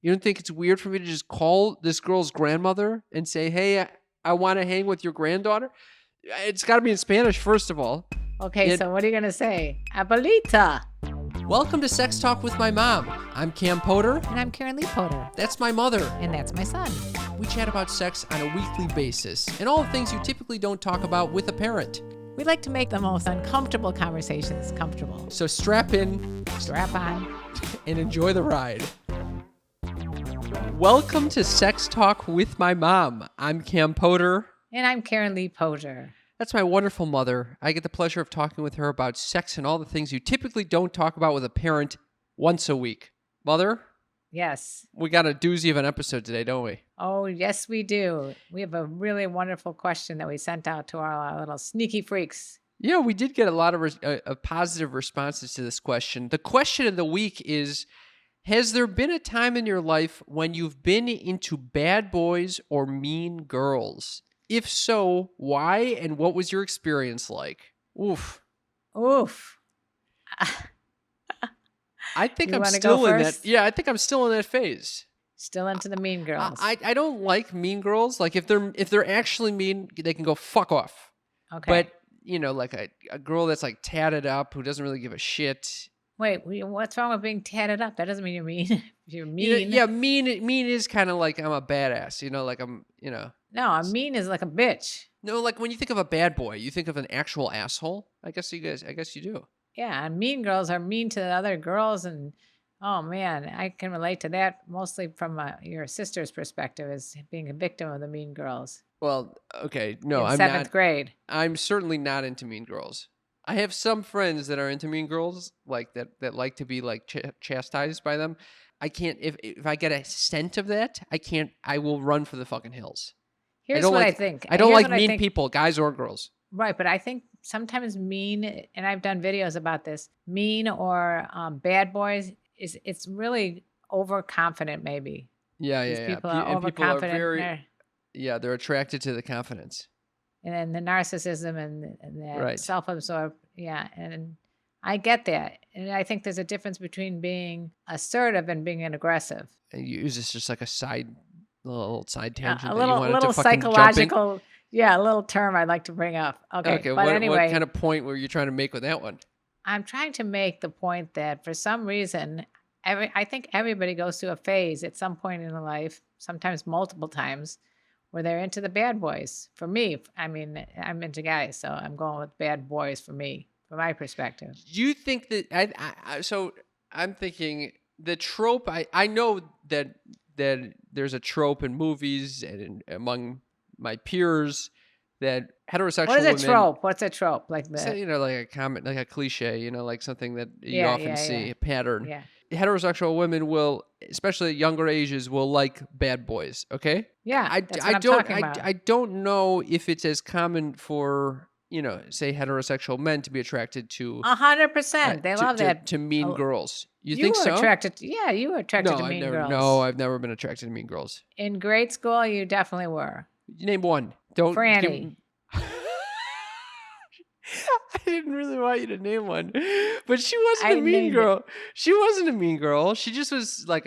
You don't think it's weird for me to just call this girl's grandmother and say, hey, I want to hang with your granddaughter? It's got to be in Spanish, first of all. Okay, so what are you going to say? Abuelita. Welcome to Sex Talk with My Mom. I'm Cam Poter. And I'm KarenLee Poter. That's my mother. And that's my son. We chat about sex on a weekly basis and all the things you typically don't talk about with a parent. We like to make the most uncomfortable conversations comfortable. So strap in. Strap on. And enjoy the ride. Welcome to Sex Talk with My Mom. I'm Cam Poter. And I'm KarenLee Poter. That's my wonderful mother. I get the pleasure of talking with her about sex and all the things you typically don't talk about with a parent once a week. Mother? Yes. We got a doozy of an episode today, don't we? Oh, yes, we do. We have a really wonderful question that we sent out to our little sneaky freaks. Yeah, we did get a lot of positive responses to this question. The question of the week is, has there been a time in your life when you've been into bad boys or mean girls? If so, why and what was your experience like? Oof. Oof. I think I'm still in that. Yeah, I think I'm still in that phase. Still into the mean girls. I don't like mean girls. Like if they're actually mean, they can go fuck off. Okay. But you know, like a girl that's like tatted up who doesn't really give a shit. Wait, what's wrong with being tatted up? That doesn't mean you're mean. If you're mean. Yeah, mean is kind of like I'm a badass, you know, like I'm, you know. No, a mean is like a bitch. No, like when you think of a bad boy, you think of an actual asshole. I guess you do. Yeah, and mean girls are mean to other girls, and oh man, I can relate to that mostly from your sister's perspective as being a victim of the mean girls. Well, okay, no, I'm seventh grade. I'm certainly not into mean girls. I have some friends that are into mean girls, like that like to be like chastised by them. I can't, if I get a scent of that, I will run for the fucking hills. Here's what I think. I don't like mean people, guys or girls. Right, but I think sometimes mean, and I've done videos about this, mean or bad boys, it's really overconfident maybe. Yeah. People are overconfident. They're attracted to the confidence. And then the narcissism and that right. Self-absorbed. Yeah, and I get that. And I think there's a difference between being assertive and being aggressive. And you use this just like a little side tangent. A little psychological, a little term I'd like to bring up. Okay, but anyway. What kind of point were you trying to make with that one? I'm trying to make the point that for some reason, I think everybody goes through a phase at some point in their life, sometimes multiple times, where they're into the bad boys. For me, I mean, I'm into guys, so I'm going with bad boys for me, from my perspective. You think that, so I'm thinking the trope, I know that there's a trope in movies and among my peers that heterosexual women... What is a trope? What's a trope? Like that? You know, like a comment, like a cliche, you know, like something that you often see, a pattern. Yeah. Heterosexual women will, especially at younger ages, will like bad boys, okay? Yeah, I don't know if it's as common for, you know, say heterosexual men to be attracted to... 100%. They love that. To mean girls. You think so? You were attracted to mean girls. No, I've never been attracted to mean girls. In grade school, you definitely were. Name one. Franny. I didn't really want you to name one, but she wasn't a mean girl. She wasn't a mean girl. She just was like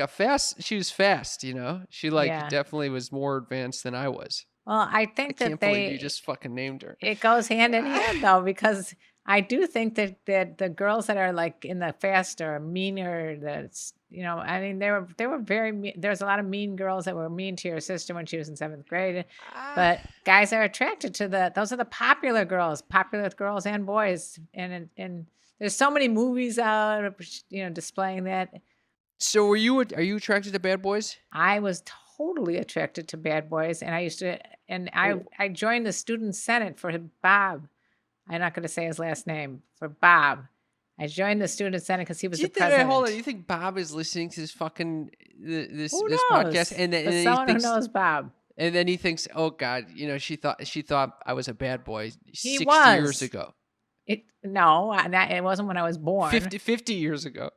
she was fast, you know? She definitely was more advanced than I was. Well, I think can't believe you just fucking named her. It goes hand in hand though, because I do think that the girls that are like in the fast are meaner. That's, you know, I mean, they were very mean. There's a lot of mean girls that were mean to your sister when she was in 7th grade. But guys are attracted to those are the popular girls and boys. And there's so many movies out, you know, displaying that. So are you attracted to bad boys? I was totally attracted to bad boys. And I joined the student senate for Bob. I'm not going to say his last name, for Bob. I joined the student senate because he was the president. Hold on, you think Bob is listening to this fucking this podcast? And then someone who knows Bob. And then he thinks, oh God, you know, she thought I was a bad boy 60 years ago. It wasn't when I was born. 50 years ago.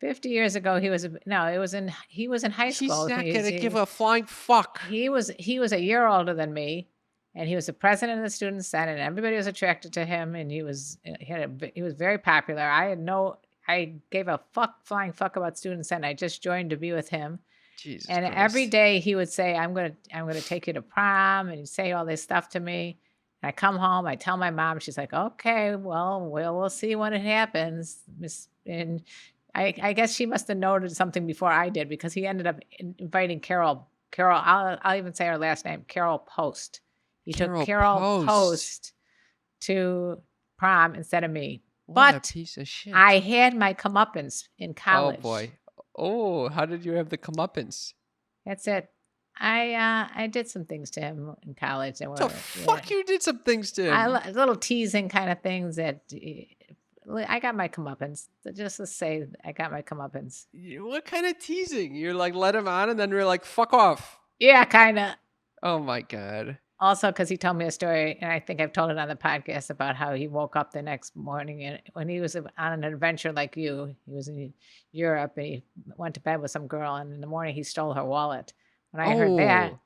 50 years ago, he was in high school. She's not going to give a flying fuck. He was a year older than me. And he was the president of the student senate, and everybody was attracted to him. And he was very popular. I gave a flying fuck about student senate. I just joined to be with him, Jesus And Christ. every day he would say, I'm gonna take you to prom, and he'd say all this stuff to me. And I come home, I tell my mom, she's like, okay, well, we'll see when it happens, Miss. And I guess she must have noted something before I did, because he ended up inviting Carol. I'll even say her last name, Carol Post. He took Carol Carol Post. Post to prom instead of me. What But a piece of shit. I had my comeuppance in college. Oh boy. Oh, how did you have the comeuppance? That's it. I did some things to him in college. That What the fuck you did some things to him? little teasing kind of things that I got my comeuppance. Just to say, I got my comeuppance. What kind of teasing? You're like, let him on, and then you're like, fuck off. Yeah, kind of. Oh my God. Also, because he told me a story, and I think I've told it on the podcast, about how he woke up the next morning, and when he was on an adventure like you, he was in Europe, and he went to bed with some girl, and in the morning he stole her wallet. When I heard that,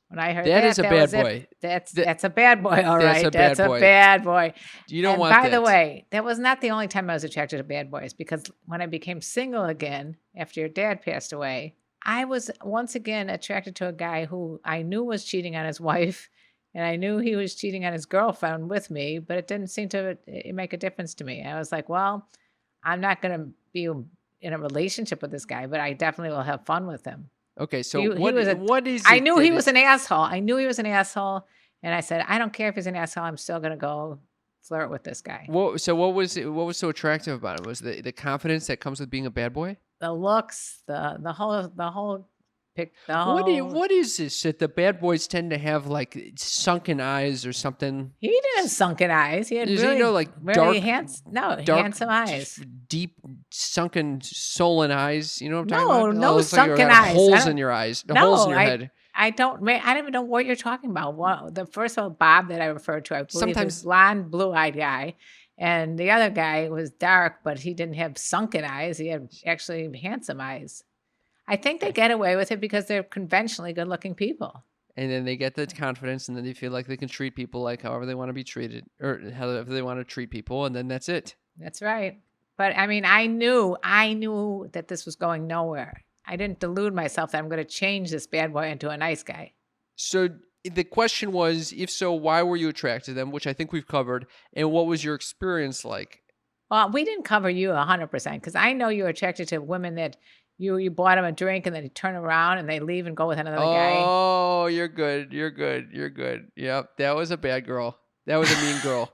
that is a bad boy. That's a bad boy, all that's right. a bad That's a boy. bad boy. You don't and want by that. the way, that was not the only time I was attracted to bad boys, because when I became single again after your dad passed away, I was once again attracted to a guy who I knew was cheating on his wife, and I knew he was cheating on his girlfriend with me, but it didn't seem to make a difference to me. I was like, well, I'm not going to be in a relationship with this guy, but I definitely will have fun with him. Okay, so what is I knew he was an asshole. I knew he was an asshole, and I said, I don't care if he's an asshole. I'm still going to go flirt with this guy. What was so attractive about him? Was the confidence that comes with being a bad boy? The looks, the whole pic. What is this that the bad boys tend to have, like sunken eyes or something? He didn't have sunken eyes. He had really, like really dark, handsome eyes. Deep, sunken, sullen eyes. You know what I'm talking about? No sunken like eyes. Holes in your eyes. Holes in your head. I don't even know what you're talking about. The first of all, Bob that I referred to, I believe, was blonde, blue-eyed guy. And the other guy was dark, but he didn't have sunken eyes. He had actually handsome eyes. I think they get away with it because they're conventionally good-looking people. And then they get the confidence, and then they feel like they can treat people like however they want to be treated, or however they want to treat people, and then that's it. That's right. But I mean, I knew that this was going nowhere. I didn't delude myself that I'm going to change this bad boy into a nice guy. So the question was, if so, why were you attracted to them, which I think we've covered, and what was your experience like? Well, we didn't cover you 100% because I know you're attracted to women that you bought them a drink and then you turn around and they leave and go with another guy. Oh, you're good. Yep, that was a bad girl. That was a mean girl.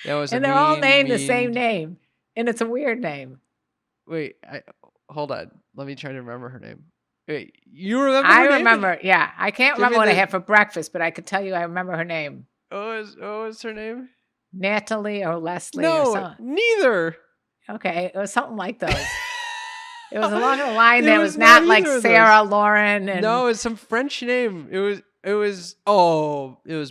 And they're all named the same name, and it's a weird name. Wait, hold on. Let me try to remember her name. Wait, you remember her name? I remember, yeah. I can't remember what I had for breakfast, but I could tell you I remember her name. What was her name? Natalie or Leslie or something. Neither. Okay, it was something like those. It was along the line that was not like Sarah, Lauren, and no, it's some French name. It was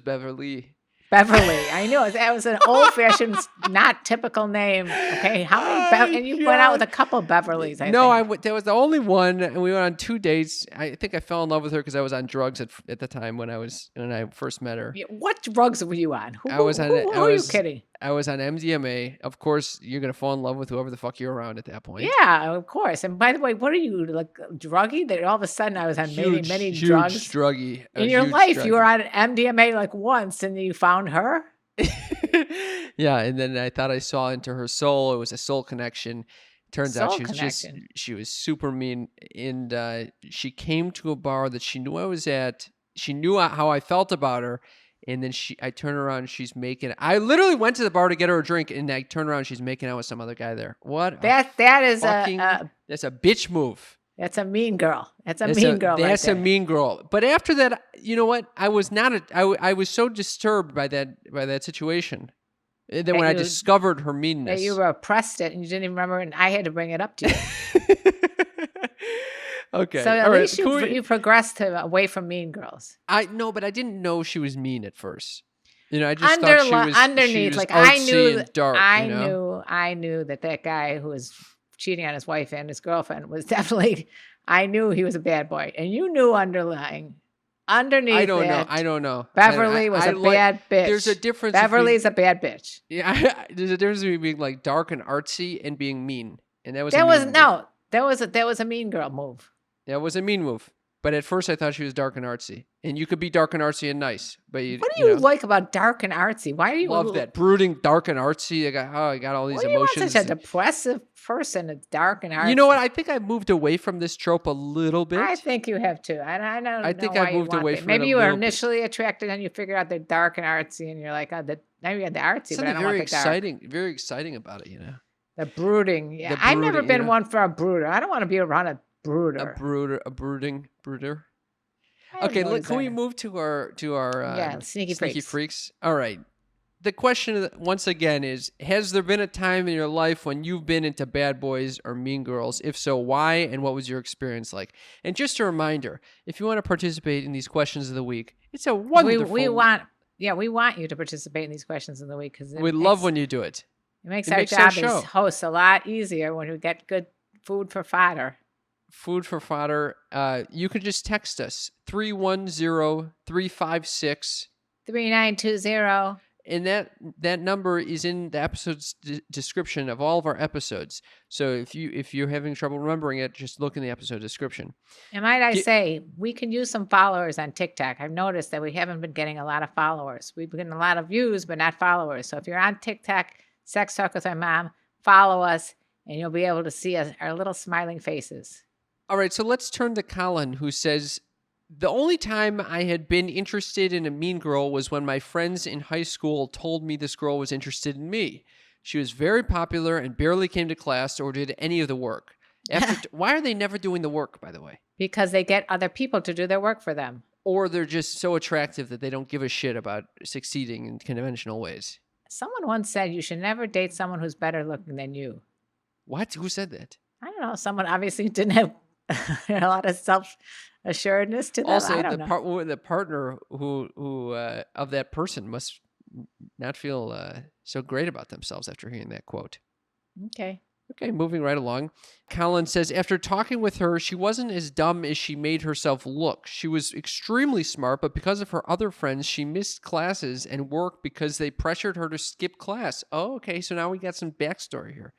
Beverly. Beverly. I knew it. That was an old-fashioned, not typical name. Okay, how many? And you went out with a couple of Beverlys. That was the only one, and we went on 2 dates. I think I fell in love with her because I was on drugs at the time when I first met her. What drugs were you on? Who are you kidding? I was on MDMA. Of course, you're gonna fall in love with whoever the fuck you're around at that point. Yeah, of course. And by the way, what are you, like, druggy? That all of a sudden I was on many drugs. Druggy. In your life, you were on MDMA like once, and you found her. Yeah, and then I thought I saw into her soul. It was a soul connection. Turns out she was super mean, and she came to a bar that she knew I was at. She knew how I felt about her. And then I turn around and she's making. I literally went to the bar to get her a drink, and I turn around and she's making out with some other guy there. What? That's a bitch move. That's a mean girl. That's a mean girl. That's a mean girl. But after that, you know what? I was I was so disturbed by that situation. And then when I discovered her meanness, that you repressed it and you didn't even remember, and I had to bring it up to you. Okay. So at least you progressed away from mean girls. But I didn't know she was mean at first. You know, I just thought she was underneath. She was like I knew, and dark, I knew that guy who was cheating on his wife and his girlfriend was definitely. I knew he was a bad boy, and you knew underneath. I don't know. Beverly was a bad bitch. There's a difference. Beverly's a bad bitch. Yeah, there's a difference between being like dark and artsy and being mean, and that was That was a mean girl move. That was a mean move. But at first I thought she was dark and artsy. And you could be dark and artsy and nice. But What do you like about dark and artsy? Why are you love that. Brooding, dark and artsy. I got all these What do you want emotions. such a depressive person? It's dark and artsy. You know what? I think I moved away from this trope a little bit. I think you have too. I don't I think know why I you moved want away that. from it Maybe a you were little bit. initially attracted and you figure out they're dark and artsy and you're like, oh, maybe the artsy, but I Something don't very want the dark. exciting, very exciting about it, The brooding. Yeah, The I've never brooding, been yeah. one for a brooder. I don't want to be around a brooder. A brooding brooder. I have Okay, no look, can we desire. move to our sneaky freaks. freaks? All right. The question once again is: has there been a time in your life when you've been into bad boys or mean girls? If so, why? And what was your experience like? And just a reminder: if you want to participate in these questions of the week, it's a wonderful. We want you to participate in these questions of the week because we love when you do it. it makes it our makes our job show. as hosts a lot easier when we get good food for fodder. Food for fodder. You can just text us 310-356. 3920. And that number is in the episode's description of all of our episodes. So if you're having trouble remembering it, just look in the episode description. And might I say, we can use some followers on TikTok. I've noticed that we haven't been getting a lot of followers. We've been getting a lot of views, but not followers. So if you're on TikTok, Sex Talk with My Mom, follow us, and you'll be able to see our little smiling faces. All right, so let's turn to Colin, who says, the only time I had been interested in a mean girl was when my friends in high school told me this girl was interested in me. She was very popular and barely came to class or did any of the work. Why are they never doing the work, by the way? Because they get other people to do their work for them. Or they're just so attractive that they don't give a shit about succeeding in conventional ways. Someone once said you should never date someone who's better looking than you. What? Who said that? I don't know. Someone obviously didn't have a lot of self-assuredness to them. Also, I don't know. the partner who of that person must not feel so great about themselves after hearing that quote. Okay, moving right along. Colin says, after talking with her, she wasn't as dumb as she made herself look. She was extremely smart, but because of her other friends, she missed classes and work because they pressured her to skip class. Oh, okay, so now we got some backstory here.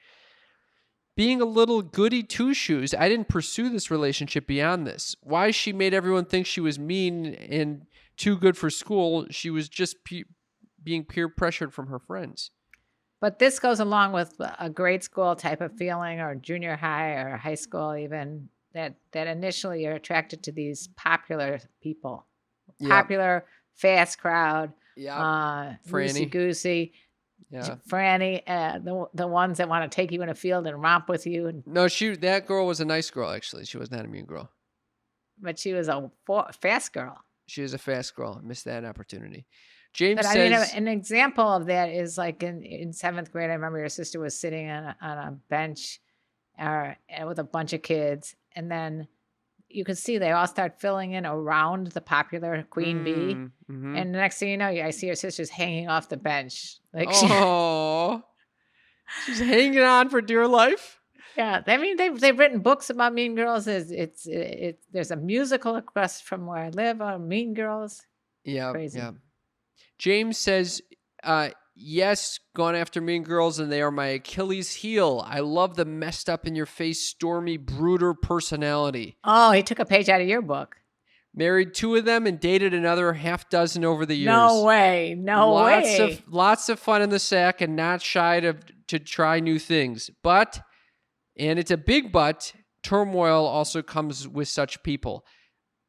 Being a little goody two-shoes, I didn't pursue this relationship beyond this. Why she made everyone think she was mean and too good for school, she was just being peer pressured from her friends. But this goes along with a grade school type of feeling, or junior high or high school even, that initially you're attracted to these popular people. Yep. Popular, fast crowd, Franny. loosey-goosey. Yeah. Franny, the ones that want to take you in a field and romp with you. No, that girl was a nice girl, actually. She was not a mean girl. But she was a fast girl. She was a fast girl. Missed that opportunity. James But says... I mean, an example of that is like in seventh grade, I remember your sister was sitting on a bench with a bunch of kids. And then you could see they all start filling in around the popular queen bee. Mm-hmm. And the next thing you know, I see your sister's hanging off the bench. Like, she's hanging on for dear life. Yeah, I mean they've written books about Mean Girls. There's a musical across from where I live on Mean Girls. Yeah, crazy. Yeah. James says, yes, gone after mean girls, and they are my Achilles heel. I love the messed up in your face, stormy, brooder personality. Oh, he took a page out of your book. Married 2 of them and dated another half dozen over the years. No way. Lots of fun in the sack and not shy to try new things. But, and it's a big but, turmoil also comes with such people.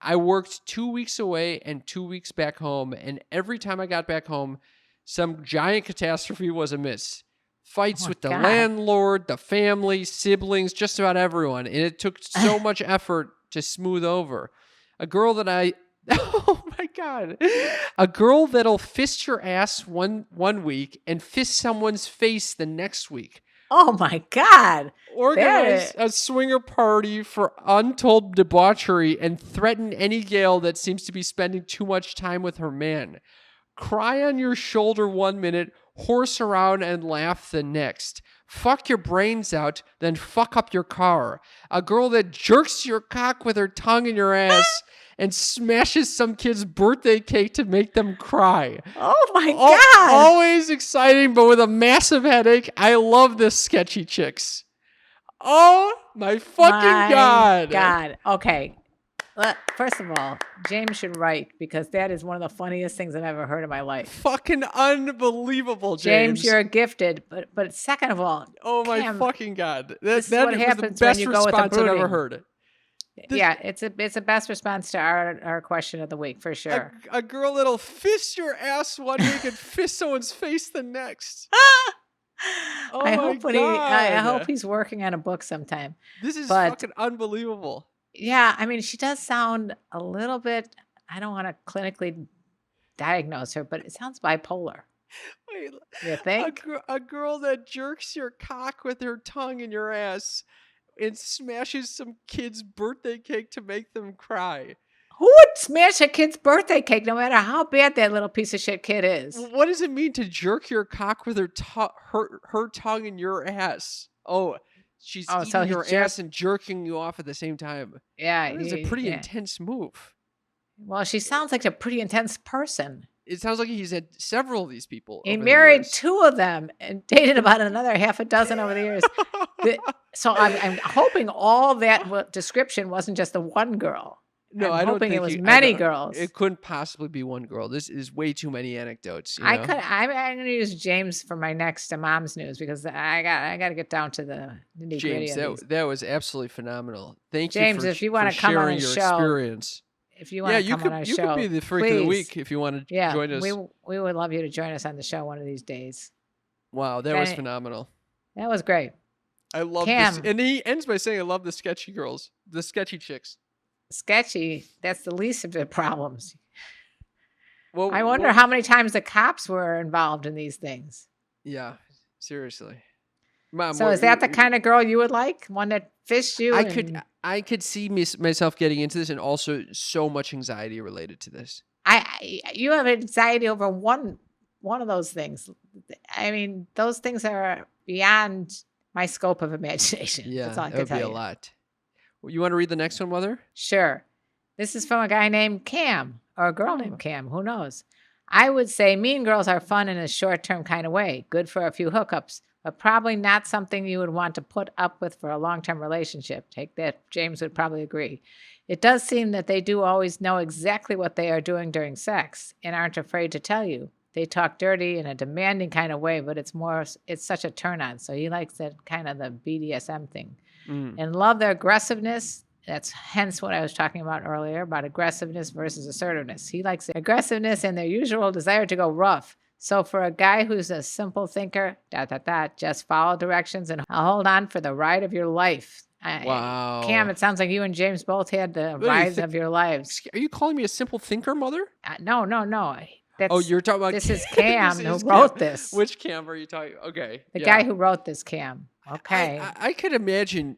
I worked 2 weeks away and 2 weeks back home, and every time I got back home, some giant catastrophe was amiss. Fights with the landlord, the family, siblings, just about everyone. And it took so much effort to smooth over. A girl that'll fist your ass one week and fist someone's face the next week. Oh my God. Organize a swinger party for untold debauchery and threaten any gal that seems to be spending too much time with her man. Cry on your shoulder 1 minute, horse around and laugh the next. Fuck your brains out, then fuck up your car. A girl that jerks your cock with her tongue in your ass and smashes some kid's birthday cake to make them cry. Oh my God. Always exciting, but with a massive headache. I love this sketchy chicks. Oh my fucking God. God. Okay. First of all, James should write because that is one of the funniest things I've ever heard in my life. Fucking unbelievable, James, James. you're gifted. But second of all, oh my Cam, fucking God. this is That what was the happens when best you go with the response I've ever brooding. heard. Yeah, it's the best response to our question of the week for sure. A girl that'll fist your ass one week and fist someone's face the next. Oh I my hope God. I hope he's working on a book sometime. This is But- fucking unbelievable. Yeah, I mean, she does sound a little bit. I don't want to clinically diagnose her, but it sounds bipolar. Wait, You think? a girl that jerks your cock with her tongue in your ass and smashes some kid's birthday cake to make them cry. Who would smash a kid's birthday cake, no matter how bad that little piece of shit kid is? What does it mean to jerk your cock with her tongue in your ass? Oh, she's Oh, eating so your he's ass and jerking you off at the same time. Yeah, That is a pretty yeah. intense move. Well, she sounds like a pretty intense person. It sounds like he's had several of these people. He over the married years. 2 of them and dated about another half a dozen over the years. So I'm hoping all that description wasn't just the one girl. No, I'm I don't hoping think it was I many don't- girls. It couldn't possibly be one girl. This is way too many anecdotes. I'm going to use James for my next Mom's News because I got to get down to the nitty gritty James, of these. that was absolutely phenomenal. Thank you, James, for, if you wanna for come on sharing a your show, experience. If you want to come on our you show, could be the freak of the please. week if you want to Yeah, join us. we would love you to join us on the show one of these days. Wow, that was Okay. phenomenal. That was great. I love Cam. this, and he ends by saying, "I love the sketchy girls, the sketchy chicks." Sketchy, that's the least of the problems. Well, I wonder how many times the cops were involved in these things. Yeah, seriously. Mom, So is that the kind of girl you would like? One that fists you? I could see myself getting into this, and also so much anxiety related to this. You have anxiety over one of those things. I mean, those things are beyond my scope of imagination. Yeah, That's all I that can would tell be you. a lot. Well, you want to read the next one, Mother? Sure. This is from a guy named Cam, or a girl named Cam. Who knows? I would say mean girls are fun in a short-term kind of way, good for a few hookups, but probably not something you would want to put up with for a long-term relationship. Take that. James would probably agree. It does seem that they do always know exactly what they are doing during sex and aren't afraid to tell you. They talk dirty in a demanding kind of way, but it's such a turn on. So he likes that kind of the BDSM thing. And love their aggressiveness. That's hence what I was talking about earlier about aggressiveness versus assertiveness. He likes aggressiveness and their usual desire to go rough. So for a guy who's a simple thinker, just follow directions and hold on for the ride of your life. Wow. Cam, it sounds like you and James both had the rides of your lives. Are you calling me a simple thinker, Mother? No. You're talking about This is Cam This who is wrote Cam. this. Which Cam are you talking? Okay, The guy who wrote this, Cam. Okay. I could imagine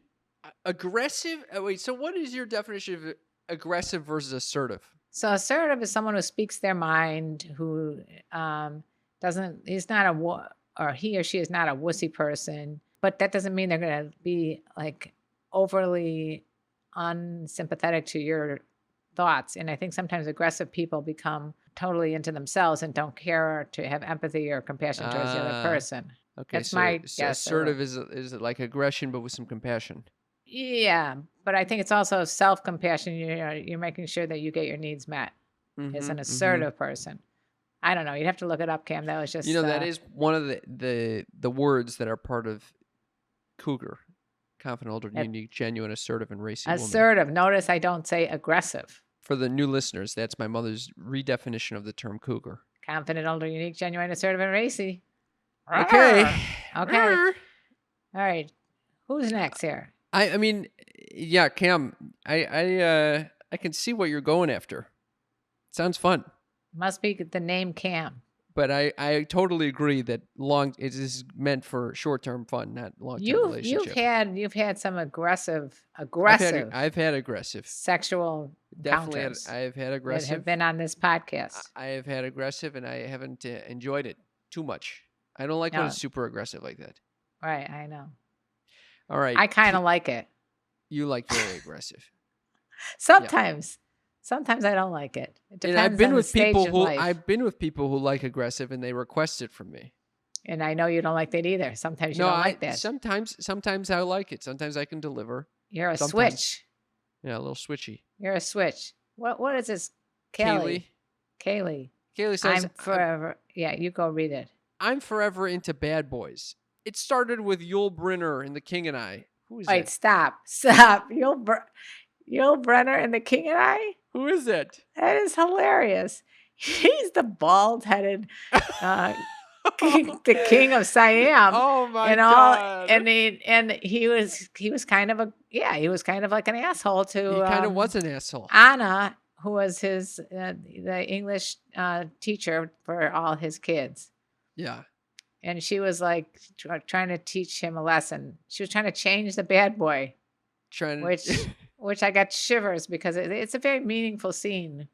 aggressive. Wait, so what is your definition of aggressive versus assertive? So assertive is someone who speaks their mind, who he's not or he or she is not a wussy person, but that doesn't mean they're going to be like overly unsympathetic to your thoughts. And I think sometimes aggressive people become totally into themselves and don't care to have empathy or compassion towards the other person. Okay, That's my so guess. assertive is like aggression, but with some compassion. Yeah, but I think it's also self-compassion. You're making sure that you get your needs met as an assertive person. I don't know. You'd have to look it up, Cam. That was just that is one of the words that are part of Cougar. Confident, older, unique, genuine, assertive, and racy woman. Assertive. Notice I don't say aggressive. For the new listeners, that's my mother's redefinition of the term cougar. Confident, older, unique, genuine, assertive, and racy. Okay. Okay. All right. Who's next here? I mean, yeah, Cam. I can see what you're going after. Sounds fun. Must be the name Cam. But I totally agree that it is meant for short-term fun, not long-term relationship. You've had some aggressive I've had aggressive sexual definitely encounters I've had that aggressive. have been on this podcast. I have had aggressive, and I haven't enjoyed it too much. I don't like when it's super aggressive like that. Right, I know. All right, I kind of like it. You like very aggressive. Sometimes. Sometimes I don't like it. It depends and I've been on with the stage people of who life. I've been with people who like aggressive, and they request it from me. And I know you don't like that either. Sometimes you No, don't I like that. sometimes I like it. Sometimes I can deliver. You're a Sometimes. switch. Yeah, a little switchy. You're a switch. What is this? Kaylee. Kaylee I'm says, forever. Yeah, you go read it. I'm forever into bad boys. It started with Yul Brynner in The King and I. Who is Wait, that? stop. Yul Brenner and the King and I? Who is that? That is hilarious. He's the bald-headed the king of Siam. Oh my and all, God. And he was kind of like an asshole to He kind of was an asshole. Anna, who was his the English teacher for all his kids. Yeah. And she was like trying to teach him a lesson. She was trying to change the bad boy, which I got shivers because it's a very meaningful scene.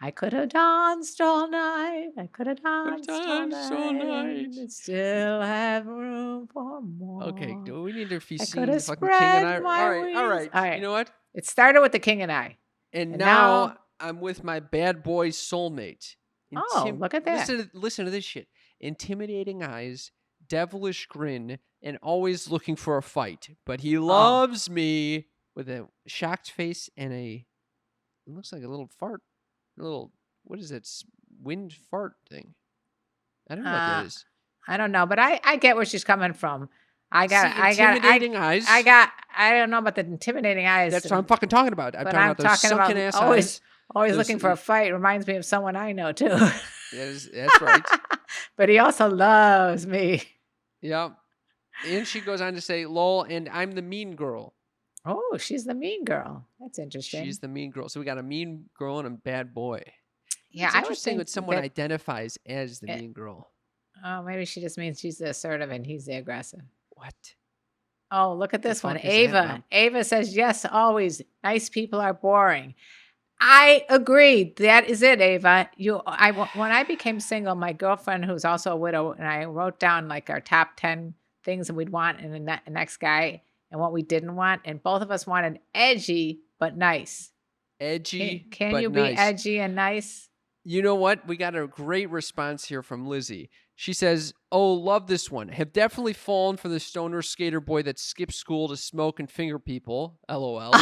I could have danced all night. I could have danced all night. And still have room for more. Okay, do we need to be I seeing could the have fucking King and I? spread my All wings. right. You know what? It started with the King and I. And now I'm with my bad boy soulmate. Look at that. Listen to this shit. Intimidating eyes, devilish grin, and always looking for a fight. But he loves me with a shocked face and it looks like a little fart. What is it? Wind fart thing. I don't know what that is. I don't know, but I get where she's coming from. Intimidating eyes. I don't know about the intimidating eyes. That's what I'm fucking talking about. I'm talking about those sunken ass eyes. Always looking for a fight. Reminds me of someone I know too. That's right. But he also loves me. Yeah. And she goes on to say, lol, and I'm the mean girl. Oh, she's the mean girl. That's interesting. She's the mean girl. So we got a mean girl and a bad boy. Yeah, it's I interesting would when someone identifies as the mean girl. Oh, maybe she just means she's the assertive and he's the aggressive. What? Oh, look at this one. Ava. Ava says, yes, always. Nice people are boring. I agree. That is it, Ava. When I became single, my girlfriend, who's also a widow, and I wrote down like our top 10 things that we'd want in the next guy and what we didn't want. And both of us wanted edgy, but nice. Edgy, Can but you be edgy and nice? You know what? We got a great response here from Lizzie. She says, oh, love this one. Have definitely fallen for the stoner skater boy that skips school to smoke and finger people. LOL.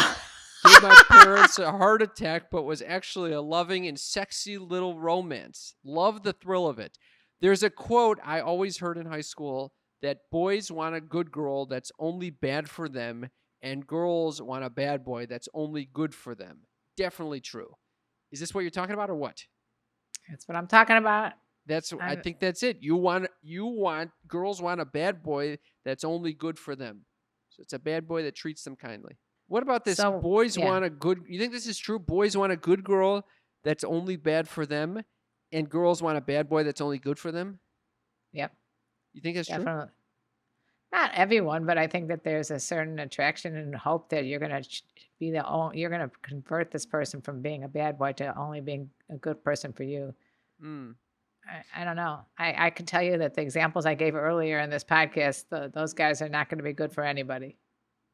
Gave my parents a heart attack, but was actually a loving and sexy little romance. Love the thrill of it. There's a quote I always heard in high school that boys want a good girl that's only bad for them, and girls want a bad boy that's only good for them. Definitely true. Is this what you're talking about or what? That's what I'm talking about. I think that's it. Girls want a bad boy that's only good for them. So it's a bad boy that treats them kindly. What about this? You think this is true? Boys want a good girl that's only bad for them, and girls want a bad boy that's only good for them? Yep. You think that's true? Not everyone, but I think that there's a certain attraction and hope that you're going to you're going to convert this person from being a bad boy to only being a good person for you. I don't know. I can tell you that the examples I gave earlier in this podcast, those guys are not going to be good for anybody.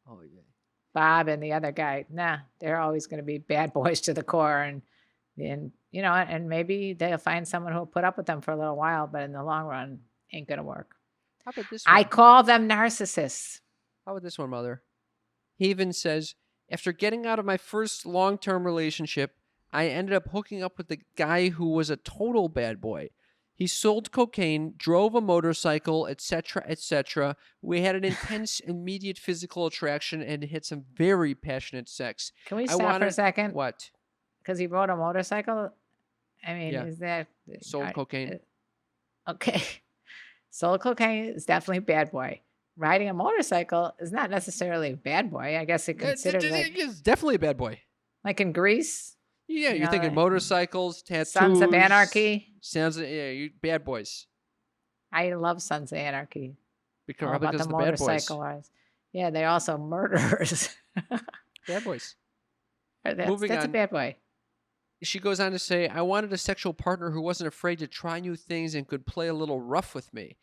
Oh, yeah. Bob and the other guy, they're always going to be bad boys to the core. And maybe they'll find someone who'll put up with them for a little while, but in the long run, ain't going to work. How about this one? I call them narcissists. How about this one, Mother? He even says, after getting out of my first long-term relationship, I ended up hooking up with the guy who was a total bad boy. He sold cocaine, drove a motorcycle, etc., etc. We had an intense, immediate physical attraction and had some very passionate sex. Can we stop for a second? What? Because he rode a motorcycle? I mean, is that... Sold cocaine. Okay. Sold cocaine is definitely bad boy. Riding a motorcycle is not necessarily a bad boy. I guess it considered it's definitely a bad boy. Like in Greece? Yeah, you're thinking motorcycles, tattoos. Sons of Anarchy. Bad boys. I love Sons of Anarchy. Because the bad boys. Yeah, they're also murderers. Bad boys. That's a bad boy. She goes on to say, I wanted a sexual partner who wasn't afraid to try new things and could play a little rough with me.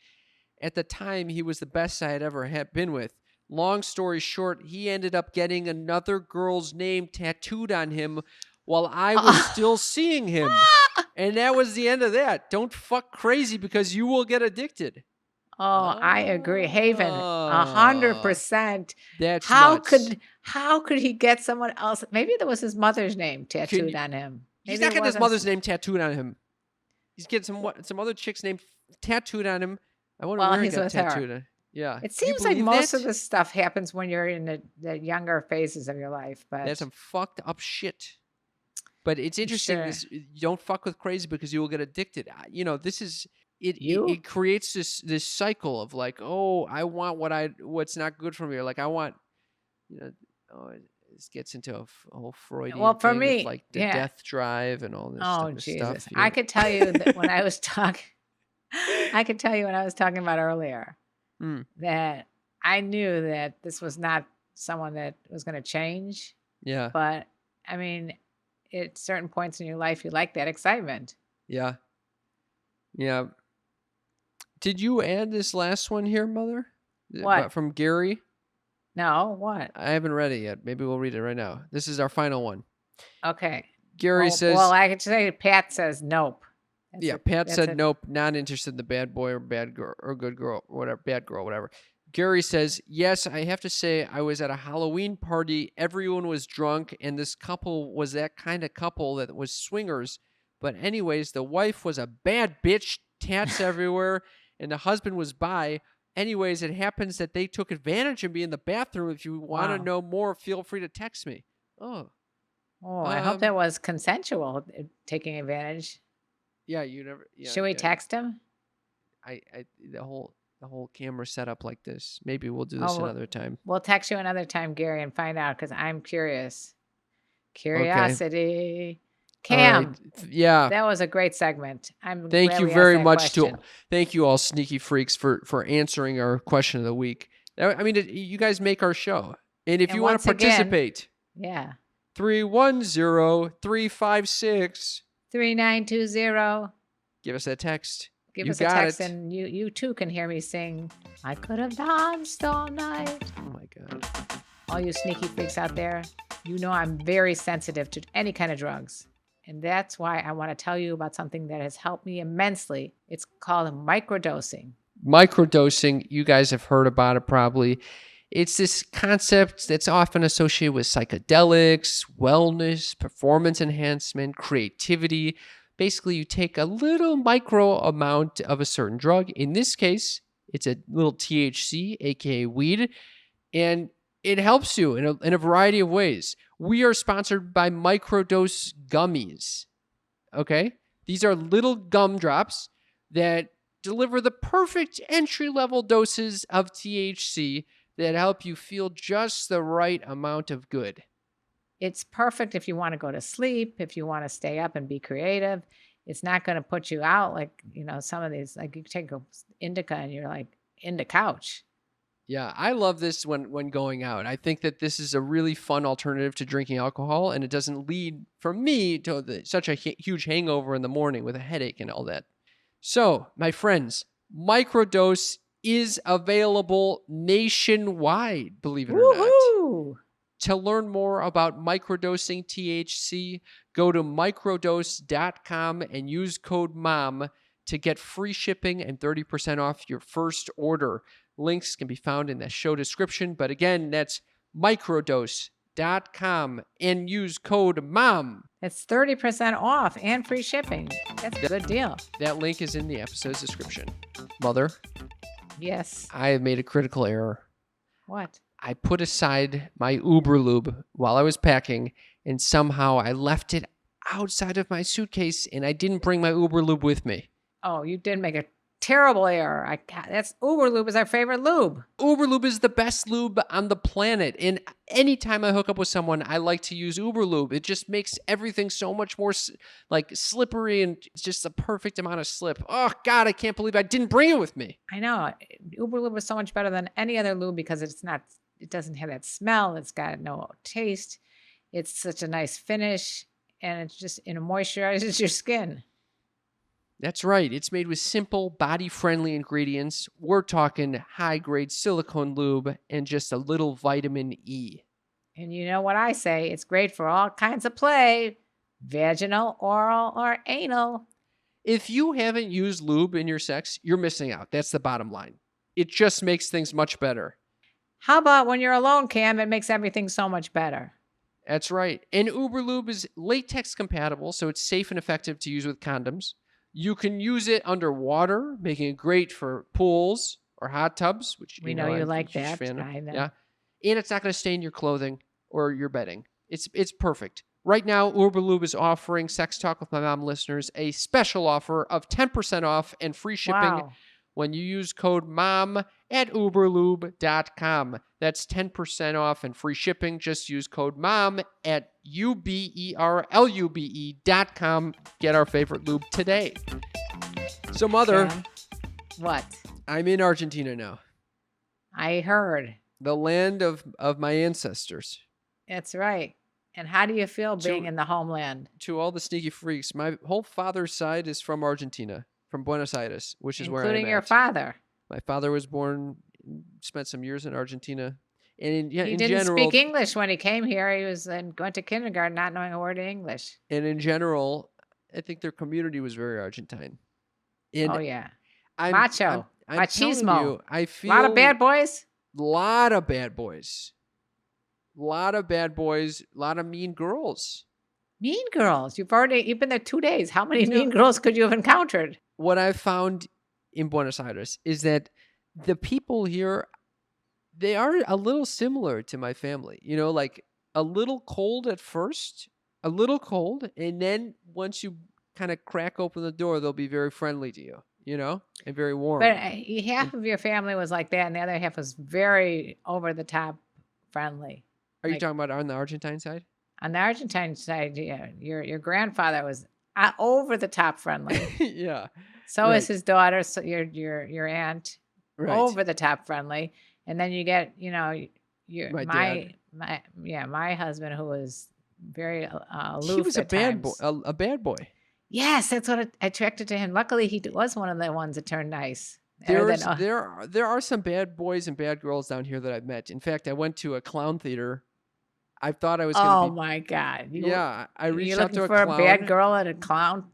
At the time, he was the best I had ever been with. Long story short, he ended up getting another girl's name tattooed on him while I was still seeing him. And that was the end of that. Don't fuck crazy because you will get addicted. Oh, I agree. Haven, 100%. That's How nuts. could he get someone else? Maybe there was his mother's name tattooed on him. He's Maybe not it getting his wasn't mother's name tattooed on him. He's getting some other chick's name tattooed on him. I wonder While where he he's got with her. tattooed on. Yeah. It Do you seems like believe most that? of this stuff happens when you're in the younger phases of your life. But That's some fucked up shit. But it's interesting. Sure. You don't fuck with crazy because you will get addicted. This is it. You? It creates this cycle of like, oh, I want what's not good for me, or like I want, this gets into a whole Freudian Well, for thing me, of like the yeah. death drive and all this Oh, type of Jesus. stuff. I could tell you that when I was talking, I could tell you when I was talking about earlier that I knew that this was not someone that was going to change. Yeah. But I mean, at certain points in your life, you like that excitement. Yeah. Yeah. Did you add this last one here, Mother? What? From Gary? No, what? I haven't read it yet. Maybe we'll read it right now. This is our final one. Okay. Gary says... Well, I could say Pat says nope. Pat said nope, not interested in the bad boy or bad girl or good girl, or whatever, bad girl, whatever. Gary says, yes, I have to say I was at a Halloween party. Everyone was drunk, and this couple was that kind of couple that was swingers. But anyways, the wife was a bad bitch, tats everywhere, and the husband was bi. Anyways, it happens that they took advantage of me in the bathroom. If you want to know more, feel free to text me. Oh, I hope that was consensual, taking advantage. Yeah, you never. Yeah, Should we text him? The whole camera set up like this. Maybe we'll do this another time. We'll text you another time, Gary, and find out because I'm curious. Curiosity. Okay. Cam. Right. Yeah. That was a great segment. Thank you very much thank you all sneaky freaks for answering our question of the week. I mean, you guys make our show. And if you want to participate. Yeah. 310-356 3920. Give us that text. Give us a text, and you too can hear me sing, I could have danced all night. Oh my God. All you sneaky freaks out there, you know I'm very sensitive to any kind of drugs. And that's why I want to tell you about something that has helped me immensely. It's called microdosing. Microdosing, you guys have heard about it probably. It's this concept that's often associated with psychedelics, wellness, performance enhancement, creativity. Basically, you take a little micro amount of a certain drug. In this case, it's a little THC, aka weed, and it helps you in a variety of ways. We are sponsored by Microdose Gummies. Okay? These are little gumdrops that deliver the perfect entry-level doses of THC that help you feel just the right amount of good. It's perfect if you want to go to sleep, if you want to stay up and be creative. It's not going to put you out like, some of these, like you take an indica and you're like in the couch. Yeah, I love this when going out. I think that this is a really fun alternative to drinking alcohol, and it doesn't lead, for me, to such a huge hangover in the morning with a headache and all that. So, my friends, Microdose is available nationwide, believe it or not. To learn more about microdosing THC, go to microdose.com and use code MOM to get free shipping and 30% off your first order. Links can be found in the show description, but again, that's microdose.com and use code MOM. It's 30% off and free shipping. That's a good deal. That link is in the episode's description. Mother? Yes. I have made a critical error. What? I put aside my Uber Lube while I was packing, and somehow I left it outside of my suitcase, and I didn't bring my Uber Lube with me. Oh, you did make a terrible error. Uber Lube is our favorite lube. Uber Lube is the best lube on the planet. And anytime I hook up with someone, I like to use Uber Lube. It just makes everything so much more slippery, and it's just the perfect amount of slip. Oh God, I can't believe I didn't bring it with me. I know. Uber Lube is so much better than any other lube because it doesn't have that smell. It's got no taste. It's such a nice finish, and it's just moisturizes your skin. That's right. It's made with simple, body-friendly ingredients. We're talking high-grade silicone lube and just a little vitamin E. And you know what I say? It's great for all kinds of play. vaginal, oral, or anal. If you haven't used lube in your sex, you're missing out. That's the bottom line. It just makes things much better. How about when you're alone, Cam? It makes everything so much better. That's right. And Uber Lube is latex compatible, so it's safe and effective to use with condoms. You can use it underwater, making it great for pools or hot tubs, which We know you I'm like a huge that. fan of. I know. Yeah. And it's not going to stain your clothing or your bedding. It's perfect. Right now, Uber Lube is offering Sex Talk with My Mom listeners a special offer of 10% off and free shipping Wow. when you use code MOM at uberlube.com. That's 10% off and free shipping. Just use code MOM at uberlube.com. Get our favorite lube today. So, Mother, Cam, what? I'm in Argentina now, I heard. the land of my ancestors. That's right. And how do you feel being To- in the homeland? To all the sneaky freaks, my whole father's side is from Argentina, from Buenos Aires, which is where I'm Including your at. father. My father was born, spent some years in Argentina. And He in didn't general, speak English when he came here. He went to kindergarten not knowing a word of English. And in general, I think their community was very Argentine. And Oh, yeah. I'm, Macho. I'm telling Machismo. you, I A feel lot of bad boys. lot of bad boys, lot of mean girls. Mean girls. You've been there 2 days. How many You know- mean girls could you have encountered? What I've found in Buenos Aires is that the people here, they are a little similar to my family. You know, like a little cold at first, and then once you kind of crack open the door, they'll be very friendly to you, and very warm. But half of your family was like that, and the other half was very over the top friendly. Are you like- talking about on the Argentine side? On the Argentine side, yeah, your grandfather was over the top friendly. Yeah. So is Right. his daughter, so your aunt, Right. over the top friendly, and then you get My my husband, who was very aloof. He was a at bad boy. times. A bad boy. Yes, that's what attracted to him. Luckily, he was one of the ones that turned nice. Better than- There are some bad boys and bad girls down here that I've met. In fact, I went to a clown theater. I thought I was going oh to be. my God! Yeah, I reached You're out looking to for a a clown. bad girl at a clown.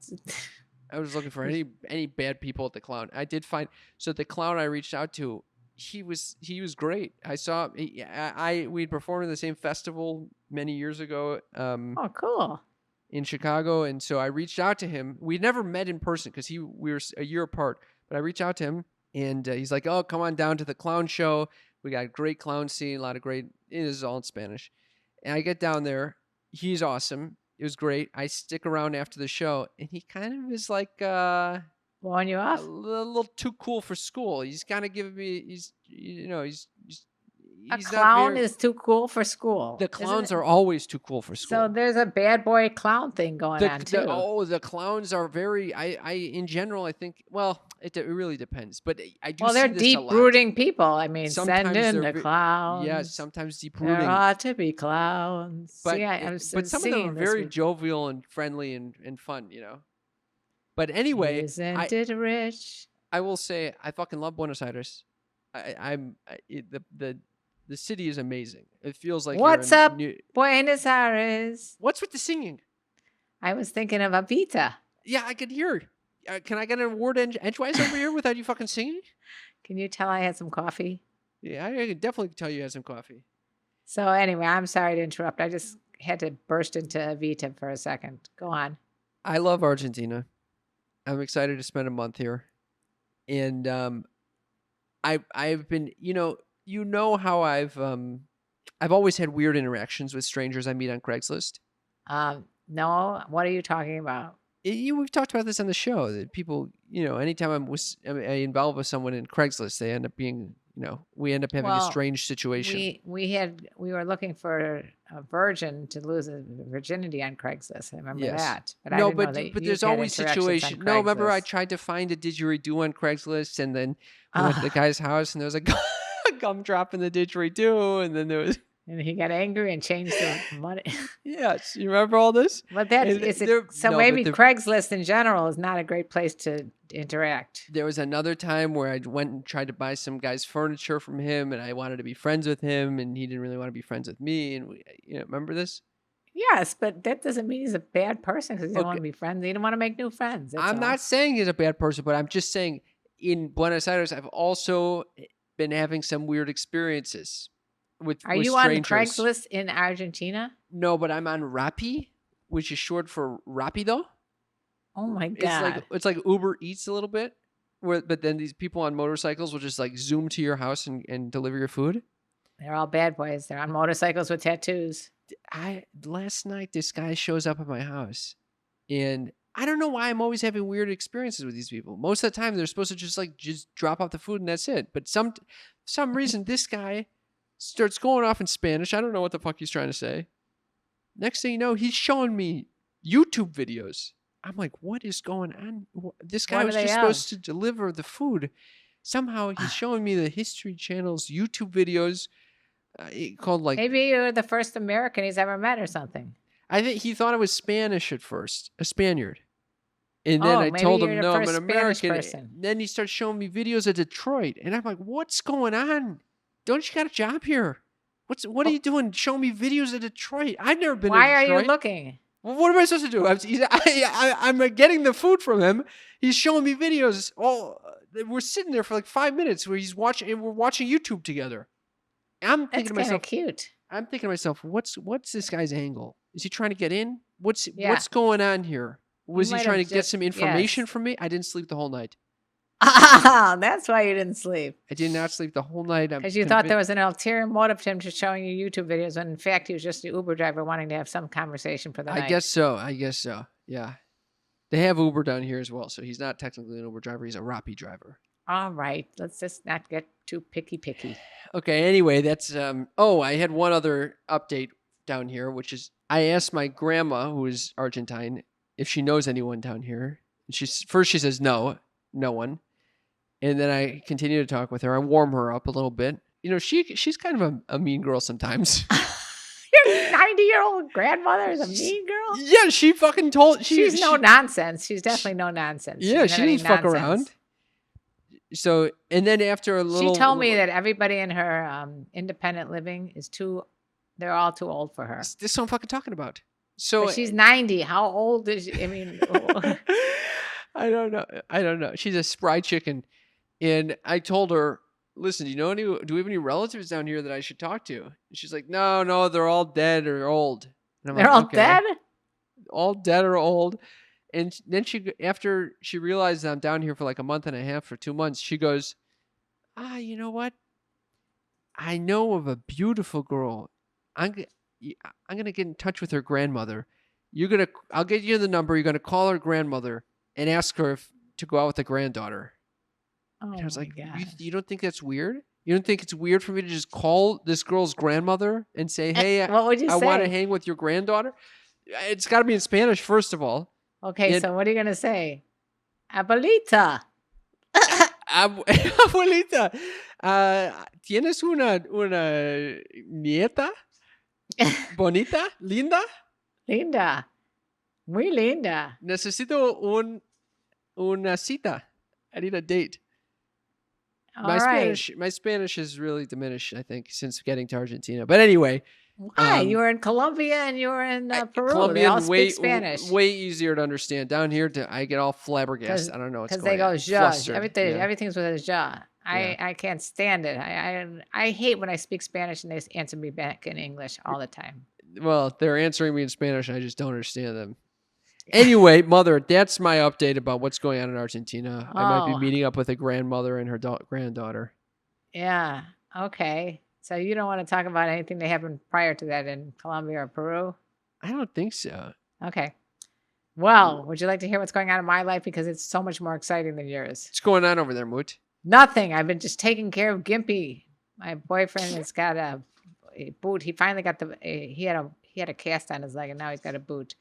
I was looking for any bad people at the clown. I did find. So the clown I reached out to, he was great. I saw. We'd performed in the same festival many years ago. Oh, cool. In Chicago, and so I reached out to him. We'd never met in person because we were a year apart. But I reached out to him, and he's like, "Oh, come on down to the clown show. We got a great clown scene, a lot of great. It is all in Spanish." And I get down there. He's awesome. It was great. I stick around after the show, and he kind of is like Blowing you a off. little too cool for school. He's kind of giving me. He's A not clown very- is too cool for school. The isn't clowns it? are always too cool for school. So there's a bad boy clown thing going on too. The clowns are very. I in general, I think. Well, it really depends, but I do. Well, see they're this a lot. deep-rooting people. I mean, Sometimes send in they're the clowns. Yeah, sometimes deep There rooting. ought to be clowns. But See, I'm but some of them seeing are this very week. jovial and friendly and fun. But anyway, Isn't it rich? I will say I fucking love Buenos Aires. The city is amazing. It feels like What's you're in up, Buenos Aires? What's with the singing? I was thinking of Avita. Yeah, I could hear. Can I get an award edgewise over here without you fucking singing? Can you tell I had some coffee? Yeah, I can definitely tell you had some coffee. So anyway, I'm sorry to interrupt. I just had to burst into Avita for a second. Go on. I love Argentina. I'm excited to spend a month here, and I've been how I've always had weird interactions with strangers I meet on Craigslist. No, what are you talking about? We've talked about this on the show that people, anytime I involve with someone in Craigslist, they end up being, we end up having a strange situation. We were looking for a virgin to lose a virginity on Craigslist. I remember that. But I didn't know that but you've there's had always interactions on situation. No, remember I Craigslist. tried to find a didgeridoo on Craigslist, and then we went to the guy's house, and there was a gumdrop in the didgeridoo, and then there was. And he got angry and changed the money. Yes, you remember all this? But maybe Craigslist in general is not a great place to interact. There was another time where I went and tried to buy some guy's furniture from him, and I wanted to be friends with him, and he didn't really want to be friends with me. And remember this? Yes, but that doesn't mean he's a bad person because he doesn't want Okay, to be friends. He didn't want to make new friends. That's I'm all. not saying he's a bad person, but I'm just saying in Buenos Aires, I've also been having some weird experiences Are with you on strangers. Craigslist in Argentina? No, but I'm on Rappi, which is short for Rapido. Oh my It's like God. Uber Eats a little bit, but then these people on motorcycles will just like zoom to your house and deliver your food. They're all bad boys. They're on motorcycles with tattoos. I last night this guy shows up at my house, and I don't know why I'm always having weird experiences with these people. Most of the time they're supposed to just drop off the food and that's it. But some reason this guy starts going off in Spanish. I don't know what the fuck he's trying to say. Next thing you know, he's showing me YouTube videos. I'm like, what is going on? This guy What are was they just of? supposed to deliver the food. Somehow he's showing me the History Channel's YouTube videos called like, Maybe you're the first American he's ever met or something. I think he thought it was Spanish at first, a Spaniard. And then Oh, I maybe told you're him, the no, I'm an first Spanish American. person. Then he starts showing me videos of Detroit. And I'm like, what's going on? Don't you got a job here? What are you doing? Showing me videos of Detroit. I've never been to Why are you Detroit. looking? Well, what am I supposed to do? I'm getting the food from him. He's showing me videos. We're sitting there for like 5 minutes where he's watching, and we're watching YouTube together. I'm That's thinking to kind of myself, cute. I'm thinking to myself, what's this guy's angle? Is he trying to get in? What's Yeah. going on here? Was he might trying have to get some just- information yes. from me? I didn't sleep the whole night. That's why you didn't sleep. I did not sleep the whole night. Because you thought there was an ulterior motive to him to showing you YouTube videos, when in fact he was just the Uber driver wanting to have some conversation for the night. I guess so. Yeah. They have Uber down here as well, so he's not technically an Uber driver. He's a Rappi driver. All right, let's just not get too picky. Okay, anyway, that's I had one other update down here, which is I asked my grandma, who is Argentine, if she knows anyone down here. She says no one. And then I continue to talk with her. I warm her up a little bit. You know, she's kind of a mean girl sometimes. Your 90-year-old grandmother is a mean girl? Yeah, she fucking told She's no nonsense. She's definitely no nonsense. Yeah, She's she not any didn't fuck nonsense. around. So, and then after a little, She told me that everybody in her independent living they're all too old for her. This is what I'm fucking talking about. So But she's 90. How old is she? I mean, I don't know. She's a spry chicken. And I told her, listen, do we have any relatives down here that I should talk to? And she's like, no, they're all dead or old. And I'm they're like, all okay. dead? All dead or old. And then after she realized that I'm down here for like a month and a half or 2 months, she goes, you know what? I know of a beautiful girl. I'm going to get in touch with her grandmother. I'll get you the number. You're going to call her grandmother and ask her to go out with the granddaughter. Oh, And I was like, God. you don't think that's weird? You don't think it's weird for me to just call this girl's grandmother and say, hey, What would you I say? want to hang with your granddaughter? It's got to be in Spanish, first of all. Okay, so what are you going to say? Abuelita. Abuelita, ¿tienes una nieta? ¿Bonita? ¿Linda? Linda. Muy linda. Necesito una cita. I need a date. All right. My Spanish is really diminished, I think, since getting to Argentina. But anyway. Why? You were in Colombia and you were in Peru. They Colombian, all speak Spanish. way easier to understand. Down here, I get all flabbergasted. I don't know what's going on. Because they go, Flustered. everything's with a ja. I can't stand it. I hate when I speak Spanish and they answer me back in English all the time. Well, they're answering me in Spanish. I just don't understand them. Anyway, Mother, that's my update about what's going on in Argentina. I might be meeting up with a grandmother and her granddaughter. Yeah. Okay. So you don't want to talk about anything that happened prior to that in Colombia or Peru? I don't think so. Okay. Well, would you like to hear what's going on in my life? Because it's so much more exciting than yours. What's going on over there, Moot? Nothing. I've been just taking care of Gimpy. My boyfriend has got a boot. He finally got he had a cast on his leg and now he's got a boot.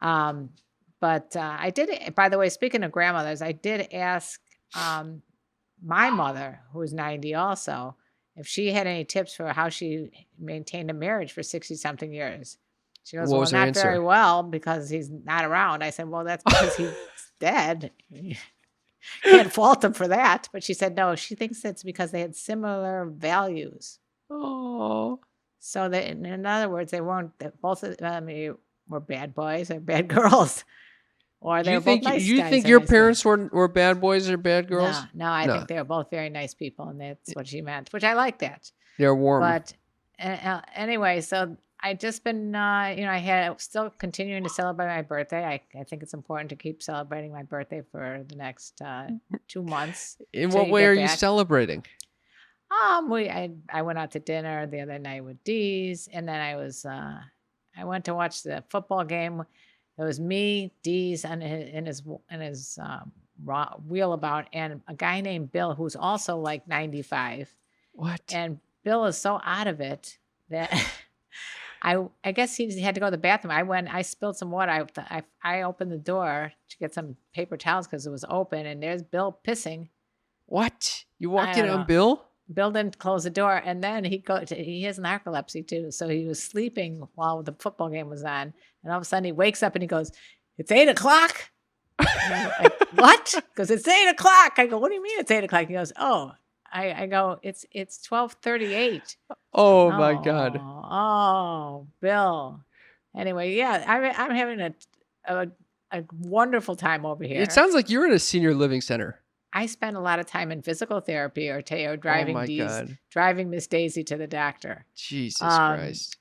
But I did, by the way, speaking of grandmothers, I did ask my mother, who is 90 also, if she had any tips for how she maintained a marriage for 60-something years. She goes, well, not very well because he's not around. I said, well, that's because he's dead. Can't fault him for that. But she said, no, she thinks it's because they had similar values. Oh. So they, in other words, they weren't both of them were bad boys or bad girls, or they were both nice you guys think or your nice girls. parents were bad boys or bad girls? No, I No. think they were both very nice people, and that's what she meant, which I like that. They're warm. But anyway, so I just been, I had still continuing to celebrate my birthday. I think it's important to keep celebrating my birthday for the next 2 months. In till what you way get are you back. celebrating? I went out to dinner the other night with Dee's, and then I went to watch the football game. It was me, Dee's, and in his wheelabout, and a guy named Bill who's also like 95. What? And Bill is so out of it that I guess he had to go to the bathroom. I spilled some water. I opened the door to get some paper towels because it was open, and there's Bill pissing. What? You I walked in don't on know. Bill? Bill didn't close the door, and then he has narcolepsy too, so he was sleeping while the football game was on, and all of a sudden he wakes up and he goes, "It's 8:00." And I'm like, "What?" Because it's 8:00. I go, "What do you mean it's 8:00?" He goes, "Oh." I go, "It's 12:38." Oh my God. Oh, Bill. Anyway, yeah, I'm having a wonderful time over here. It sounds like you're in a senior living center. I spend a lot of time in physical therapy or Oh driving my God. driving Miss Daisy to the doctor, Jesus Christ.